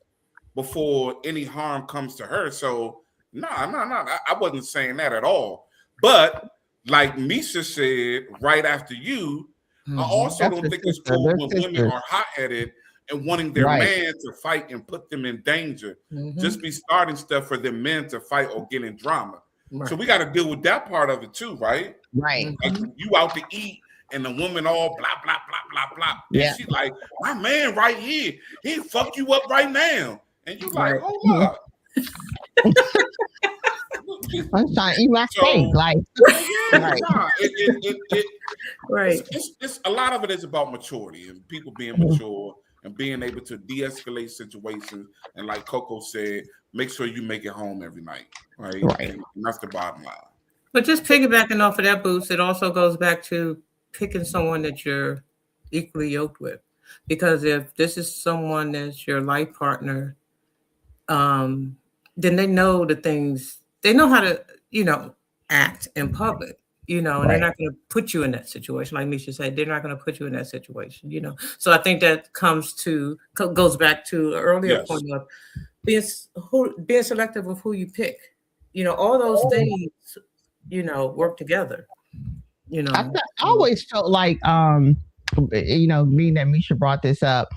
before any harm comes to her. So no, I wasn't saying that at all. But like Misha said right after you, I also That's don't the think it's sister. cool They're when women sisters. are hot-headed and wanting their Right. man to fight and put them in danger. Mhm. Just be starting stuff for the men to fight or get in drama. Right. So we got to deal with that part of it too, right? Right. Mhm. Like you out to eat and the woman all blah blah blah blah blah. Yeah. And she like, my man right here, he fuck you up right now. And you like, Right. hold up. I'm trying to eat my So- steak. Like, Yeah, Right. nah, Right. it's a lot of it is about maturity and people being mature and being able to de-escalate situations. And like Coco said, make sure you make it home every night, right? Right. And that's the bottom line. But just piggybacking off of that, Boots, it also goes back to picking someone that you're equally yoked with. Because if this is someone that's your life partner, then they know the things, they know how to, act in public, and Right. they're not going to put you in that situation. Like Misha said, they're not going to put you in that situation, So I think that goes back to an earlier Yes. point of being selective of who you pick. All those things, work together. I always felt like, being that Misha brought this up,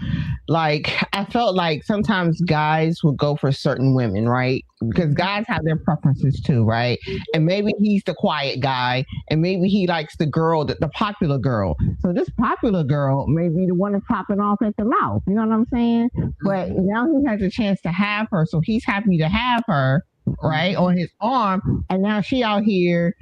like I felt like sometimes guys would go for certain women, right? Because guys have their preferences too, right? And maybe he's the quiet guy, and maybe he likes the girl, the popular girl. So this popular girl may be the one that's popping off at the mouth. You know what I'm saying? But now he has a chance to have her, so he's happy to have her, right, on his arm, and now she out here,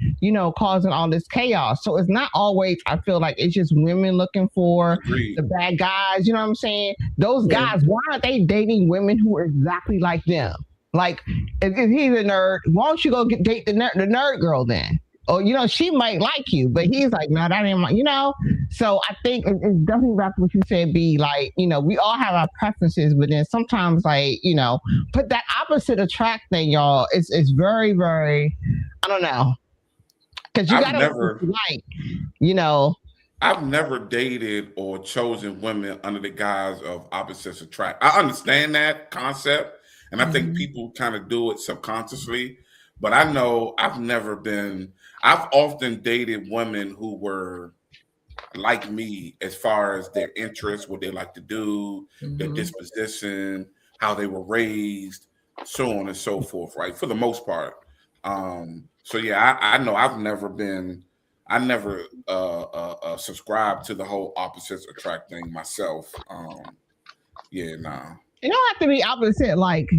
causing all this chaos. So it's not always, I feel like it's just women looking for Agreed. the bad guys. You know what I'm saying? Those Yeah. guys, why aren't they dating women who are exactly like them? Like, if he's a nerd, why don't you go date the nerd girl then? Or, she might like you, but he's like, no, that ain't my, So I think it's definitely back to what you said, be like, we all have our preferences, but then sometimes, like, but that opposite attract thing, y'all, it's very, very, I don't know. Because you I've got to never- like, I've never dated or chosen women under the guise of opposites attract. I understand that concept, and I think people kind of do it subconsciously. But I know I've often dated women who were like me as far as their interests, what they like to do, their disposition, how they were raised, so on and so forth, right? For the most part. So yeah, I know I never subscribed to the whole opposites attract thing myself. Yeah, nah. It don't have to be opposite, like,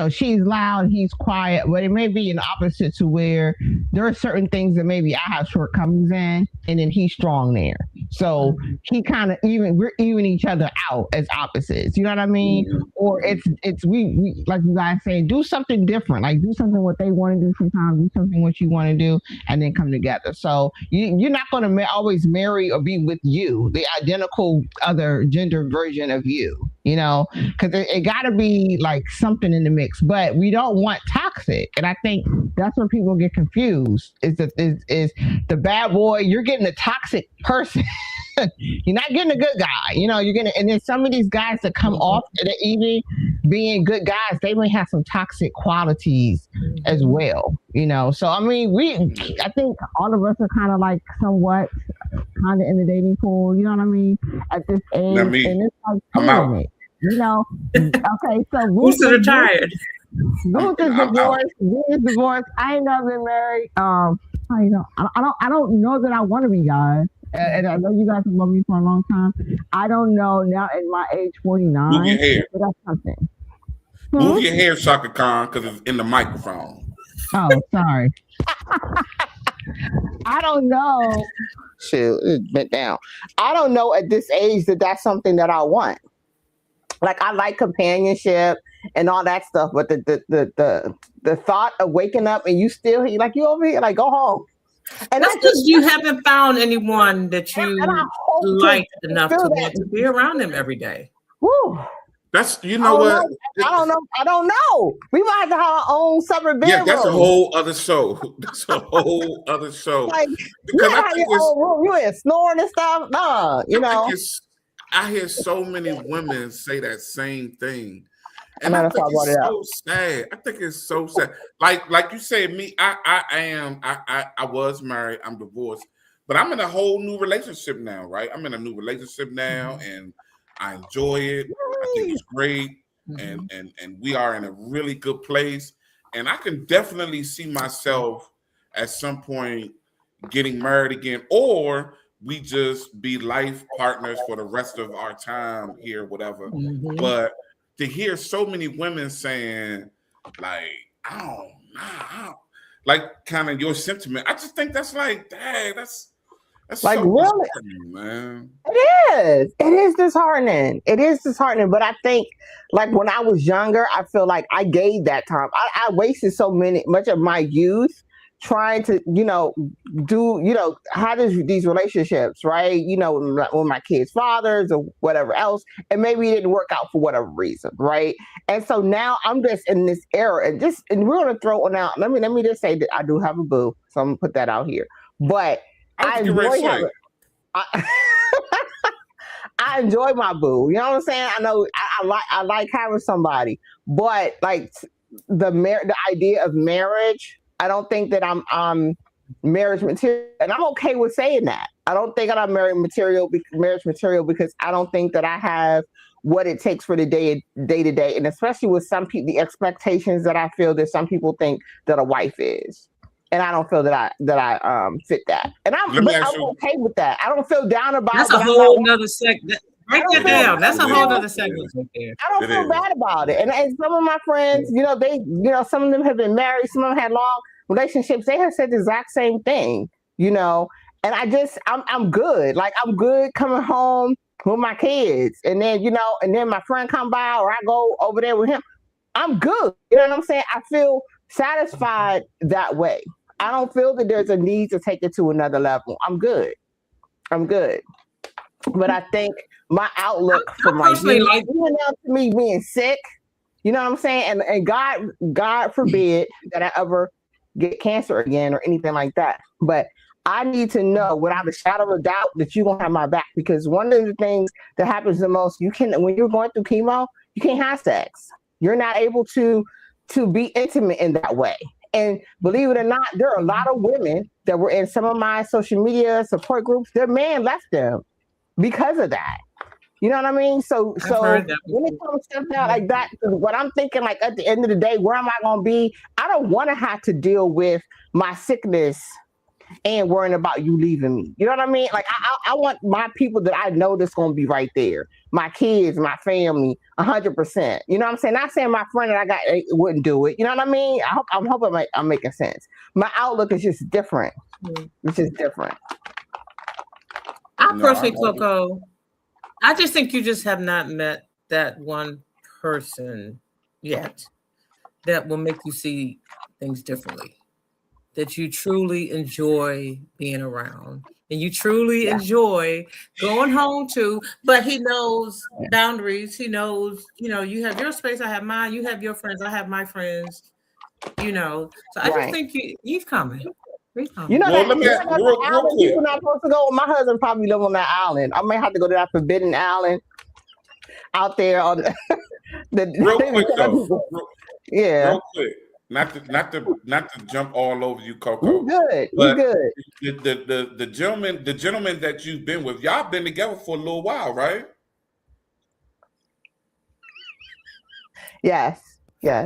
she's loud, he's quiet, but it may be an opposite to where there are certain things that maybe I have shortcomings in, and then he's strong there. So he kind of we're even each other out as opposites. You know what I mean? Or it's we like you guys say, do something different, like do something what they want to do sometimes, do something what you want to do, and then come together. So you're not going to always marry or be with you, the identical other gender version of you. Because it got to be like something in the mix, but we don't want toxic. And I think that's when people get confused. Is the bad boy? You're getting a toxic person. You're not getting a good guy. You're getting, and then some of these guys that come off at the evening being good guys, they may have some toxic qualities as well. So I mean, I think all of us are kind of like somewhat kind of in the dating pool. You know what I mean? At this age, Not me. and it's like I'm out. pyramid. Okay, so Who's retired? Ruth is divorced. Ruth is divorced. I ain't never been married. I don't know that I want to be, guys. And I know you guys have loved me for a long time. I don't know now at my age 49. Move your hair. But that's something. Move your hair, Shaka Khan, because it's in the microphone. Oh, sorry. I don't know. Shoot, it bent down. I don't know at this age that that's something that I want. Like, I like companionship and all that stuff, but the thought of waking up and you over here, like, go home. And That's because you haven't found anyone that you and I hope like enough to feel want to be around them every day. Woo. That's you know what? I don't know. We might have to have our own separate bedroom. Yeah, that's a whole other show. That's a whole other show. Like, Because you I have think your own room. You ain't snoring and stuff. Nah, you know. I hear so many women say that same thing. And I I know, think that's why I it's brought it so sad. I think it's so sad. Like you said, me, I was married, I'm divorced, but I'm in a whole new relationship now, right? I'm in a new relationship now, and I enjoy it. I think it's great, and we are in a really good place. And I can definitely see myself at some point getting married again, or we just be life partners for the rest of our time here, whatever. But to hear so many women saying, like, I don't know, like kind of your sentiment, I just think that's like, dang, that's like, so really, disheartening, man. It is disheartening. It is disheartening. But I think, like, when I was younger, I feel like I gave that time. I wasted much of my youth trying to, have these relationships, right? With my kids' fathers or whatever else, and maybe it didn't work out for whatever reason, right? And so now I'm just in this era, and we're gonna throw it out. Let me just say that I do have a boo, so I'm gonna put that out here. But I enjoy having. I enjoy my boo. You know what I'm saying? I know I like having somebody, but like the idea of marriage, I don't think that I'm marriage material, and I'm okay with saying that. I don't think that I'm marriage material because I don't think that I have what it takes for the day to day, and especially with some people, the expectations that I feel that some people think that a wife is. And I don't feel that I fit that, and I'm okay with that. I don't feel down about. That's a whole nother segment. Break that down. That's a whole other segment right there. I don't feel bad about it. And some of my friends, some of them have been married. Some of them had long relationships. They have said the exact same thing. And I'm good. Like, I'm good coming home with my kids, and then my friend come by or I go over there with him. I'm good. You know what I'm saying? I feel satisfied that way. I don't feel that there's a need to take it to another level. I'm good. But I think my outlook for my youth, even down to me being sick, you know what I'm saying? And God forbid that I ever get cancer again or anything like that. But I need to know without a shadow of a doubt that you're gonna have my back, because one of the things that happens the most, when you're going through chemo, you can't have sex. You're not able to be intimate in that way. And believe it or not, there are a lot of women that were in some of my social media support groups. Their man left them because of that. You know what I mean? So when it comes to stuff like that, what I'm thinking, like, at the end of the day, where am I going to be? I don't want to have to deal with my sickness and worrying about you leaving me. You know what I mean? Like, I want my people that I know that's going to be right there. My kids, my family, 100%. You know what I'm saying? Not saying my friend that I got wouldn't do it. You know what I mean? I'm hoping I'm making sense. My outlook is just different. It's just different. Personally, Coco, I just think you just have not met that one person yet that will make you see things differently, that you truly enjoy being around and you truly enjoy going home to, but he knows boundaries. He knows, you have your space, I have mine, you have your friends, I have my friends, So I just think he's coming. Let me ask real quick. People not supposed to go. My husband probably live on that island. I may have to go to that forbidden island out there on the real quick though. Real quick. Not to jump all over you, Coco. You good. You good. The gentleman that you've been with, y'all been together for a little while, right? Yes.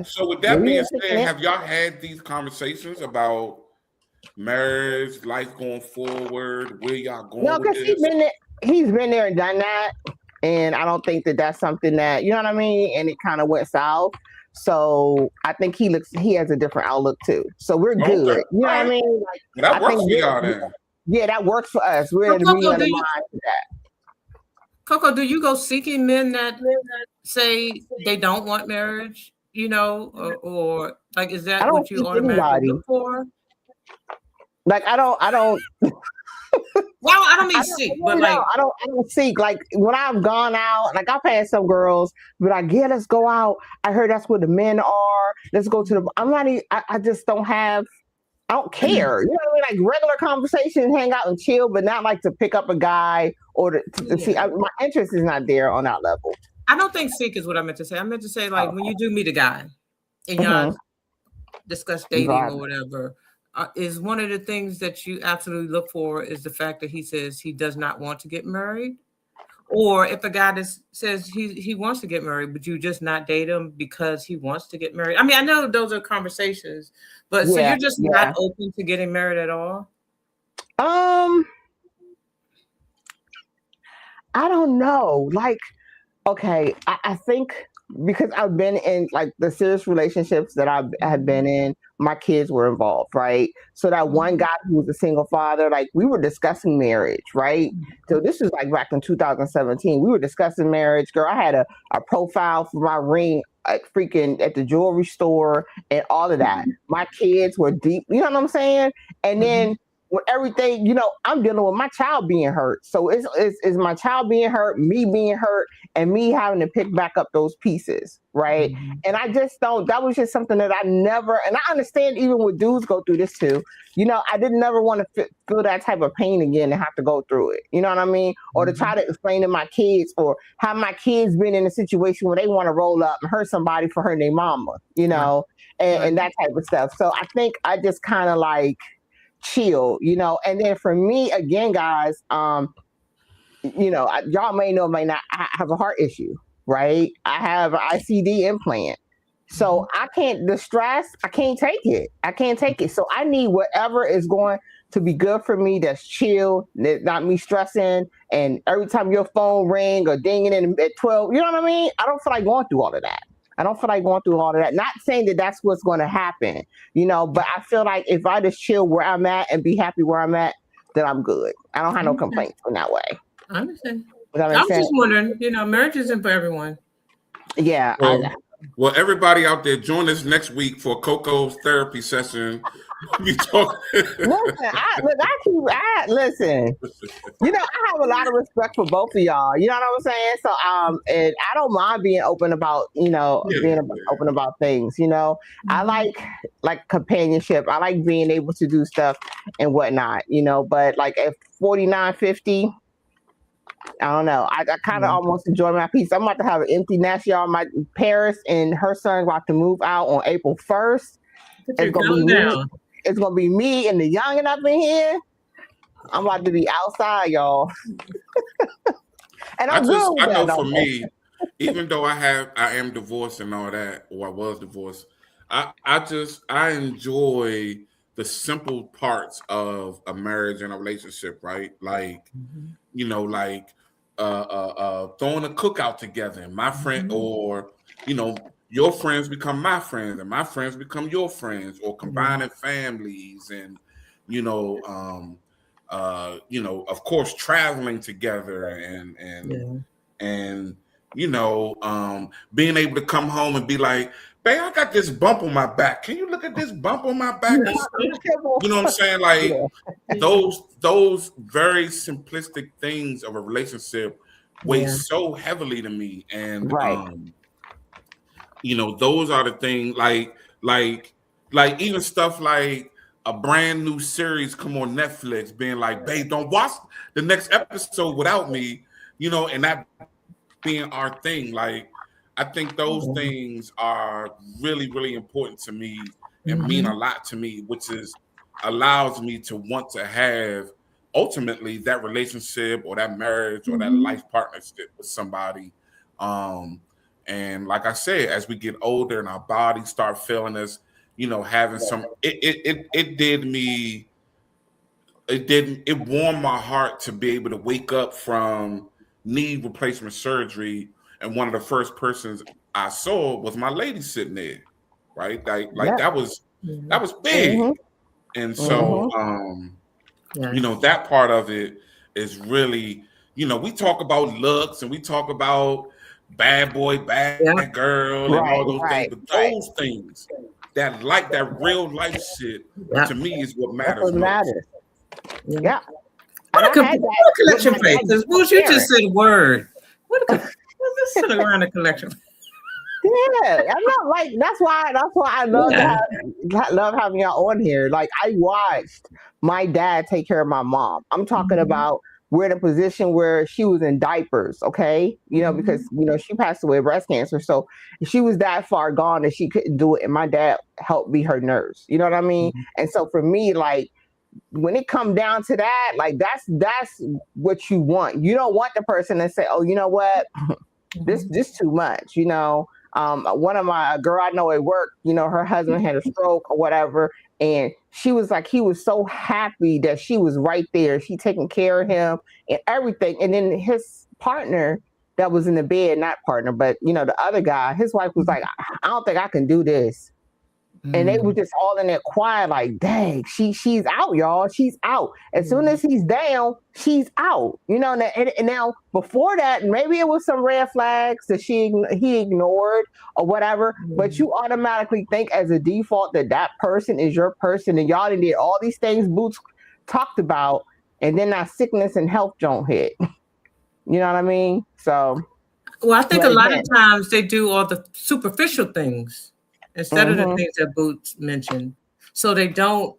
So with that being said, have y'all had these conversations about marriage, life going forward, where y'all going? No, because he's been there and done that, and I don't think that that's something that, you know what I mean. And it kind of went south. So I think he has a different outlook too. So we're good. Okay. You know what I mean? Like, that works for y'all then. Yeah, that works for us. We're in the meeting of the mind for that. Coco, do you go seeking men that say they don't want marriage? Or like, is that what you automatically look for? Like, I don't Well, I don't mean seek, but like I don't seek. Like when I've gone out, like I've had some girls be like, yeah, let's go out. I heard that's where the men are. Let's go to the. I'm not. I just don't have. I don't care. You know what I mean? Like regular conversation, hang out and chill, but not like to pick up a guy or to see. My interest is not there on that level. I don't think seek is what I meant to say. I meant to say like when you do meet a guy and y'all discuss dating or whatever, is one of the things that you absolutely look for is the fact that he says he does not want to get married, or if a guy says he wants to get married, but you just not date him because he wants to get married. I mean, I know those are conversations, but so you're just not open to getting married at all? I don't know. Like, okay, I think because I've been in like the serious relationships that I had been in, my kids were involved, right? So that one guy who was a single father, like we were discussing marriage, right? So this was like back in 2017. We were discussing marriage. Girl, I had a profile for my ring freaking at the jewelry store and all of that. My kids were deep, you know what I'm saying? And then with everything, you know, I'm dealing with my child being hurt. So it's my child being hurt, me being hurt, and me having to pick back up those pieces, right? And I just don't, that was just something that I never, and I understand even when dudes go through this too, you know, I didn't never want to feel that type of pain again and have to go through it. You know what I mean? Or to try to explain to my kids or have my kids been in a situation where they want to roll up and hurt somebody for hurting their mama, you know, and that type of stuff. So I think I just kind of like, chill, you know. And then for me, again, guys, you know, y'all may know, may not. I have a heart issue, right? I have an ICD implant, so I can't. The stress, I can't take it. I can't take it. So I need whatever is going to be good for me. That's chill, that's not me stressing. And every time your phone ring or dinging in at 12, you know what I mean? I don't feel like going through all of that. Not saying that that's what's going to happen, you know, but I feel like if I just chill where I'm at and be happy where I'm at, then I'm good. I don't have no complaints in that way. I understand. I was just wondering, you know, marriage isn't for everyone. Yeah. Well, everybody out there, join us next week for Coco's therapy session. We talk. Listen. You know, I have a lot of respect for both of y'all. You know what I'm saying? So, and I don't mind being open about, you know, open about things. You know, I like companionship. I like being able to do stuff and whatnot. You know, but like at 49, 50. I don't know. I kind of almost enjoy my peace. I'm about to have an empty nest, y'all. My Paris and her son about to move out on April 1st. It's gonna be me and the youngin' up in here. I'm about to be outside, y'all. And I know for me, even though I am divorced and all that, or I was divorced, I enjoy the simple parts of a marriage and a relationship, right? Like, you know, like throwing a cookout together, and my friend, or you know, your friends become my friends, and my friends become your friends, or combining families, and you know, of course, traveling together, and you know, being able to come home and be like, "Babe, I got this bump on my back. Can you look at this bump on my back?" You know what I'm saying? Like those very simplistic things of a relationship weigh so heavily to me, and you know, those are the things like even stuff like a brand new series come on Netflix, being like, "Babe, don't watch the next episode without me," you know, and that being our thing. Like, I think those things are really, really important to me and mean a lot to me, which is allows me to want to have ultimately that relationship or that marriage or that life partnership with somebody. And like I said, as we get older and our bodies start failing us, you know, having some, it warmed my heart to be able to wake up from knee replacement surgery. And one of the first persons I saw was my lady sitting there, right? Like that was big. And so, you know, that part of it is really, you know, we talk about looks and we talk about bad boy, bad girl, and all those things, but those things, that real life shit, to me is what matters. Yeah. And I had that what a collection with my plate. dad Because Boots, you just said a word. Let's sit around a collection. Yeah, I'm not like that's why I love love having y'all on here. Like I watched my dad take care of my mom. I'm talking about we're in a position where she was in diapers, okay? You know, because she passed away of breast cancer. So she was that far gone that she couldn't do it. And my dad helped be her nurse. You know what I mean? And so for me, like when it come down to that, like that's what you want. You don't want the person to say, oh, you know what? This too much, you know. One of my girl I know at work, you know, her husband had a stroke or whatever, and she was like, he was so happy that she was right there. She taking care of him and everything. And then his partner that was in the bed, not partner, but you know, the other guy, his wife was like, I don't think I can do this. And they were just all in there quiet, like, dang, she's out, y'all. She's out. As soon as he's down, she's out. You know, and now before that, maybe it was some red flags that he ignored or whatever. But you automatically think as a default that person is your person, and y'all did all these things Boots talked about, and then that sickness and health don't hit. You know what I mean? So, well, I think a lot of times they do all the superficial things instead of the things that Boots mentioned, so they don't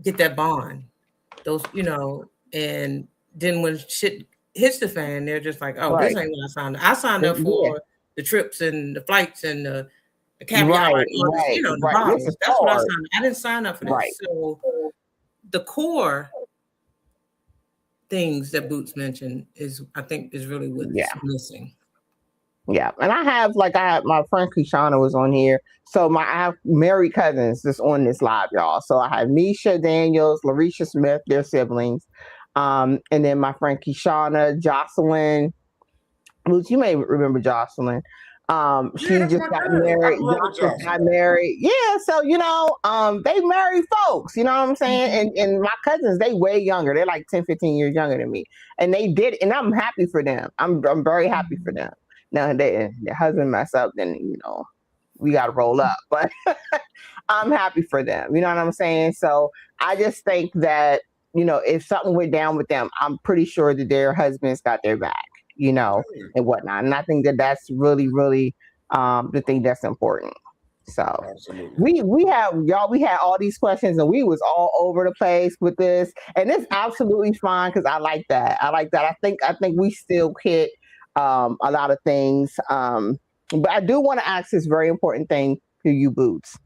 get that bond. Those, you know, and then when shit hits the fan, they're just like, "Oh, this ain't what I signed up. I signed up for the trips and the flights and the caviar, and all this, you know, the bottles. That's what I signed up. I didn't sign up for this." So the core things that Boots mentioned I think is really what's missing. Yeah, and I have my friend Kishana was on here, so I have married cousins that's on this live, y'all. So I have Misha Daniels, Larisha Smith, their siblings, and then my friend Kishana, Jocelyn. Boots, you may remember Jocelyn. She just got married. Jocelyn got married. Yeah, so you know, they married folks. You know what I'm saying? And my cousins, they way younger. They're like 10, 15 years younger than me, and they did, and I'm happy for them. I'm very happy for them. Now their husband mess up, then you know we got to roll up. But I'm happy for them. You know what I'm saying? So I just think that you know if something went down with them, I'm pretty sure that their husbands got their back. You know, and whatnot. And I think that that's really, really the thing that's important. So we had all these questions and we was all over the place with this, and it's absolutely fine because I like that. I think we still hit a lot of things. But I do want to ask this very important thing to you, Boots.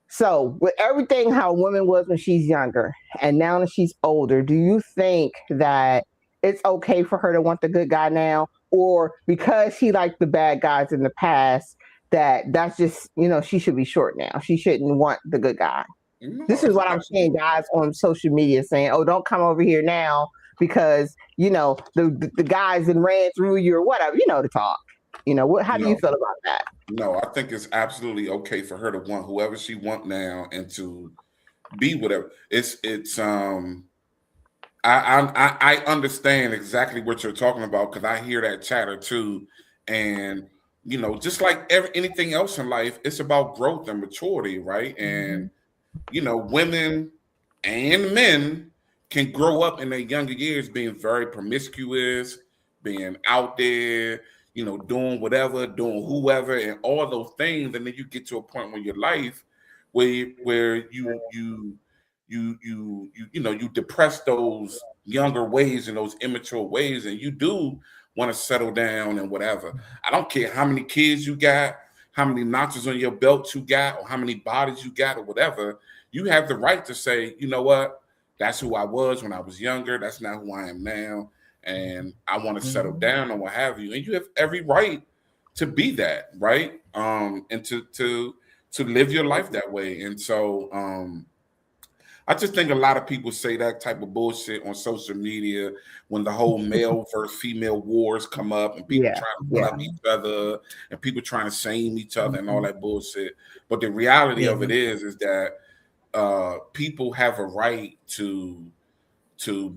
So with everything how a woman was when she's younger and now that she's older, do you think that it's okay for her to want the good guy now, or because she liked the bad guys in the past, that's just, you know, she should be short now. She shouldn't want the good guy. No, this is what I'm seeing guys on social media saying, oh, don't come over here now because, you know, the guys that ran through you or whatever, you know, the talk. You know, how do you feel about that? No, I think it's absolutely okay for her to want whoever she want now and to be whatever. I understand exactly what you're talking about because I hear that chatter too. And, you know, just like anything else in life, it's about growth and maturity, right? And, you know, women and men can grow up in their younger years being very promiscuous, being out there, you know, doing whatever, doing whoever, and all those things. And then you get to a point in your life where you depress those younger ways and those immature ways, and you do want to settle down and whatever. I don't care how many kids you got, how many notches on your belt you got, or how many bodies you got, or whatever. You have the right to say, you know what, that's who I was when I was younger. That's not who I am now, and I want to settle down or what have you. And you have every right to be that, right? And to live your life that way. And so I just think a lot of people say that type of bullshit on social media when the whole male versus female wars come up and people trying to put up each other and people trying to shame each other and all that bullshit. But the reality of it is that people have a right to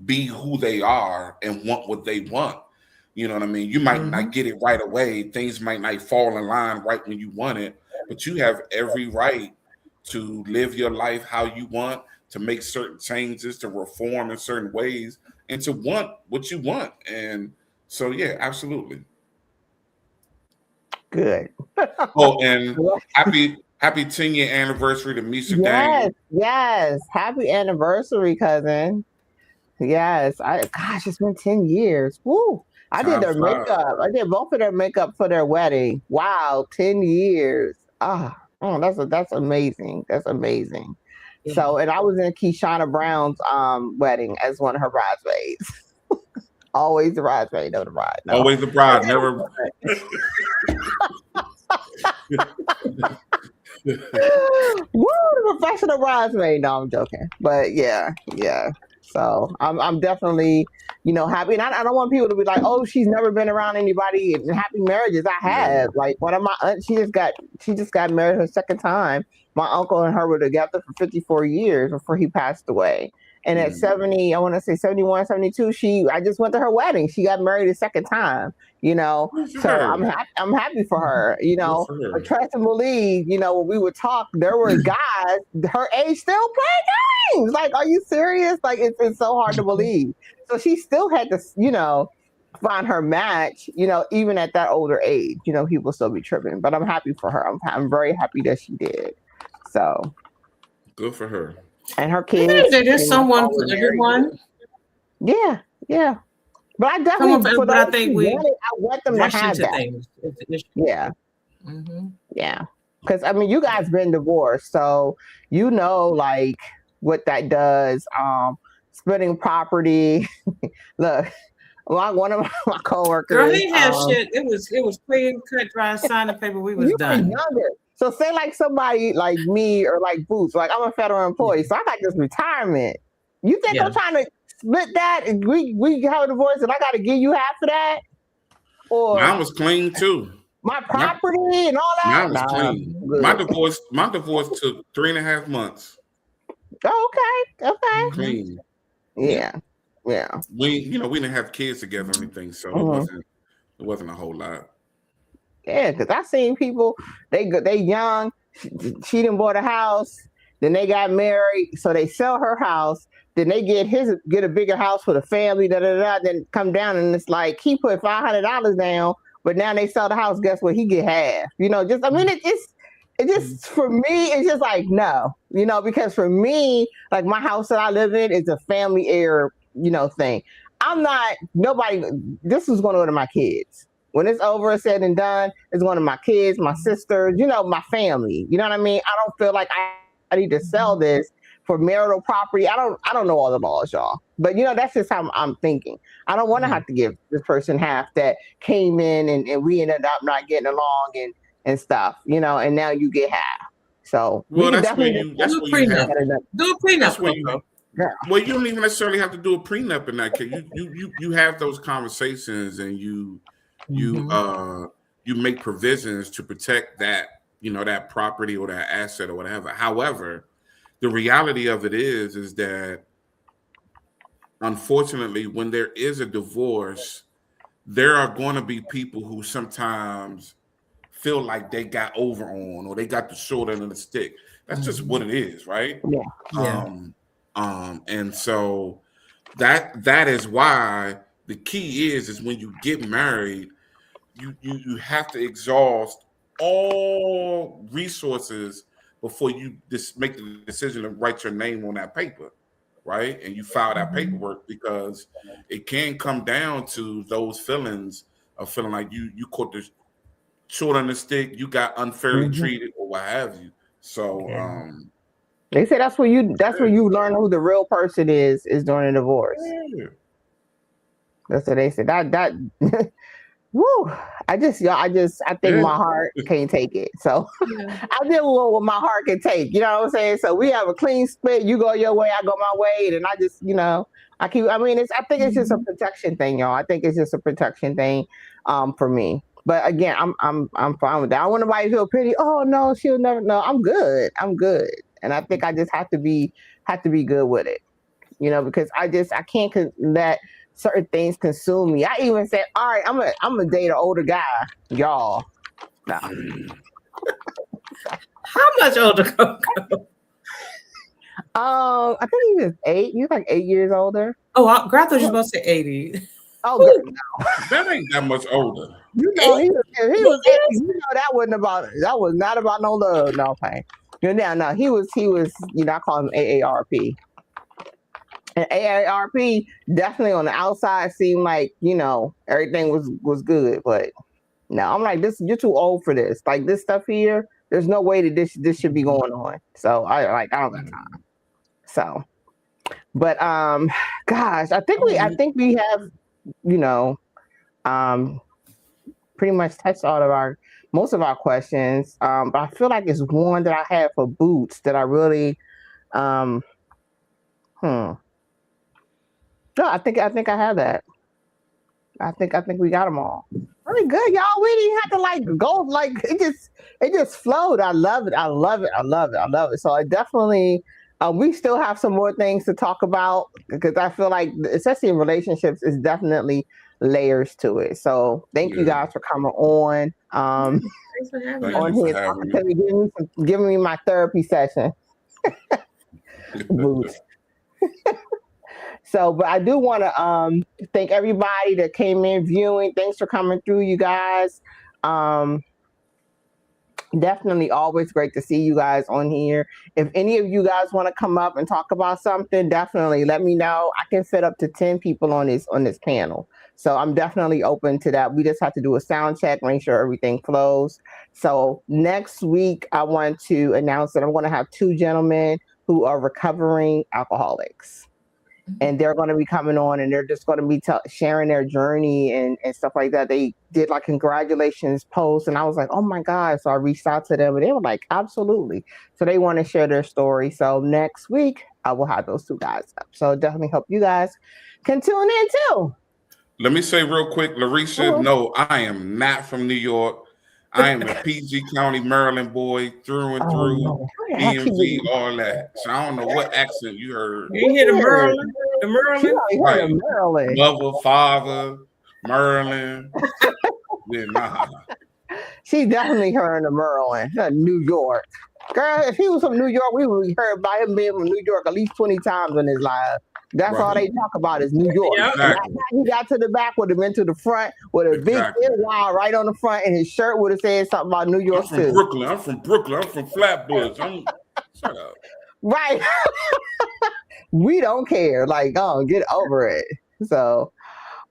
be who they are and want what they want. You know what I mean? You might not get it right away. Things might not fall in line right when you want it, but you have every right to live your life how you want, to make certain changes, to reform in certain ways, and to want what you want. And so, yeah, absolutely. Good. Oh, and happy 10-year anniversary to Misha Daniel. Yes. Happy anniversary, cousin. Yes. Gosh, it's been 10 years. Woo. I did their makeup. I did both of their makeup for their wedding. Wow, 10 years. That's amazing. That's amazing. Yeah. So, and I was in Keishana Brown's wedding as one of her bridesmaids. Always the bridesmaid, no the bride. No. Always the bride, never. Woo, the professional bridesmaid. No, I'm joking. But yeah. So I'm definitely, happy. And I don't want people to be like, oh, she's never been around anybody in happy marriages. I have. Like one of my aunts, she just got married her second time. My uncle and her were together for 54 years before he passed away. And at 70, I want to say 71, 72, I just went to her wedding. She got married a second time, So I'm happy for her, But trust and believe, when we would talk, there were guys her age still playing games. Like, are you serious? Like, it's so hard to believe. So she still had to, find her match, even at that older age, he will still be tripping. But I'm happy for her. I'm very happy that she did. So good for her. And her kids. There's someone for everyone. Yeah. But I definitely. I think I want them to have that. Yeah. Mm-hmm. Yeah. Because you guys been divorced, so like what that does. Splitting property. Look, one of my coworkers. Girl, he had shit. It was clean, cut, dry, sign the paper. We was done. So say like somebody like me or like Boots, like I'm a federal employee, so I got this retirement. You think I'm trying to split that and we have a divorce and I got to give you half of that? Or mine was clean too. My property and all that. Mine was clean. My divorce took 3.5 months. Oh, okay. Clean. Yeah. We didn't have kids together or anything, so it wasn't a whole lot. Yeah, because I seen people, they young, she done bought a house, then they got married, so they sell her house, then they get a bigger house for the family, then come down and it's like he put $500 down, but now they sell the house, guess what? He get half. It just for me, it's just like no, because for me, like my house that I live in is a family heir, thing. I'm not nobody. This is going to go to my kids. When it's over, said and done, it's one of my kids, my sisters, my family. You know what I mean? I don't feel like I need to sell this for marital property. I don't know all the laws, y'all. But that's just how I'm thinking. I don't want to have to give this person half that came in and we ended up not getting along and stuff, and now you get half. So well, do a prenup. Yeah. Well, you don't even necessarily have to do a prenup in that case. You have those conversations and you make provisions to protect that that property or that asset or whatever. However, the reality of it is that unfortunately, when there is a divorce, there are going to be people who sometimes feel like they got over on or they got the short end of the stick. That's just what it is, right? Yeah. And so that is why the key is when you get married, you have to exhaust all resources before you just make the decision to write your name on that paper, right? And you file that paperwork because it can come down to those feelings of feeling like you caught the short on the stick, you got unfairly treated or what have you. So they say that's where you learn who the real person is during a divorce. Yeah. That's what they say. That woo. I think my heart can't take it. So I did what my heart can take. You know what I'm saying? So we have a clean split. You go your way, I go my way, and I just, I think it's just a protection thing, y'all. I think it's just a protection thing for me. But again, I'm fine with that. I don't want nobody to feel pity. Oh no, she'll never. No, I'm good. And I think I just have to be good with it, because I can't let certain things consume me. I even said, all right, I'm gonna date an older guy, y'all. No. How much older? I think he was 8. He was like 8 years older. Oh, I thought you were supposed to say 80. Oh, girl, That ain't that much older. you know he was 8. You know that was not about no love, no pain. You know, no, he was. You know, I call him AARP. And AARP definitely on the outside seemed like, you know, everything was good, but no, I'm like, you're too old for this. Like this stuff here, there's no way that this should be going on. So I don't got time. So, but gosh, I think we have, you know, pretty much touched most of our questions. But I feel like it's one that I have for Boots that I really No, I think I have that. I think we got them all. Really good, y'all. We didn't have to like go like it just flowed. I love it. So I definitely we still have some more things to talk about because I feel like especially in relationships is definitely layers to it. So thank you guys for coming on. Thanks for having Thank me. you for having me. Giving me my therapy session. Boots. So, but I do want to thank everybody that came in viewing. Thanks for coming through, you guys. Definitely always great to see you guys on here. If any of you guys want to come up and talk about something, definitely let me know. I can fit up to 10 people on this panel. So I'm definitely open to that. We just have to do a sound check, make sure everything flows. So next week, I want to announce that I'm going to have 2 gentlemen who are recovering alcoholics. And they're going to be coming on and they're just going to be sharing their journey and stuff like that. They did like congratulations posts and I was like, oh my God. So I reached out to them and they were like, absolutely. So they want to share their story. So next week I will have those 2 guys up. So definitely hope you guys can tune in too. Let me say real quick, Larisha, no, I am not from New York. I am a PG County, Maryland boy through and through. No. EMV, all that. So I don't know what accent you heard. You hear the Maryland? The Maryland? Right. Maryland. Mother, father, Maryland. Yeah, nah. She definitely heard of Maryland, New York. Girl, if he was from New York, we would heard about him being from New York at least 20 times in his life. That's all they talk about is New York. Yep. Exactly. He got to the back, would have been to the front with a big wire right on the front, and his shirt would have said something about New York I'm from Brooklyn. I'm from Flatbush. Shut up. Right. We don't care. Like, get over it. So,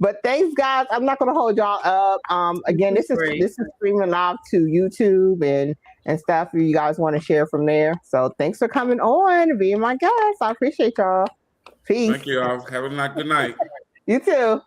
but thanks, guys. I'm not gonna hold y'all up. Again, this is streaming live to YouTube and stuff. If you guys want to share from there. So thanks for coming on and being my guest. I appreciate y'all. Peace. Thank you all. Have a good night. You too.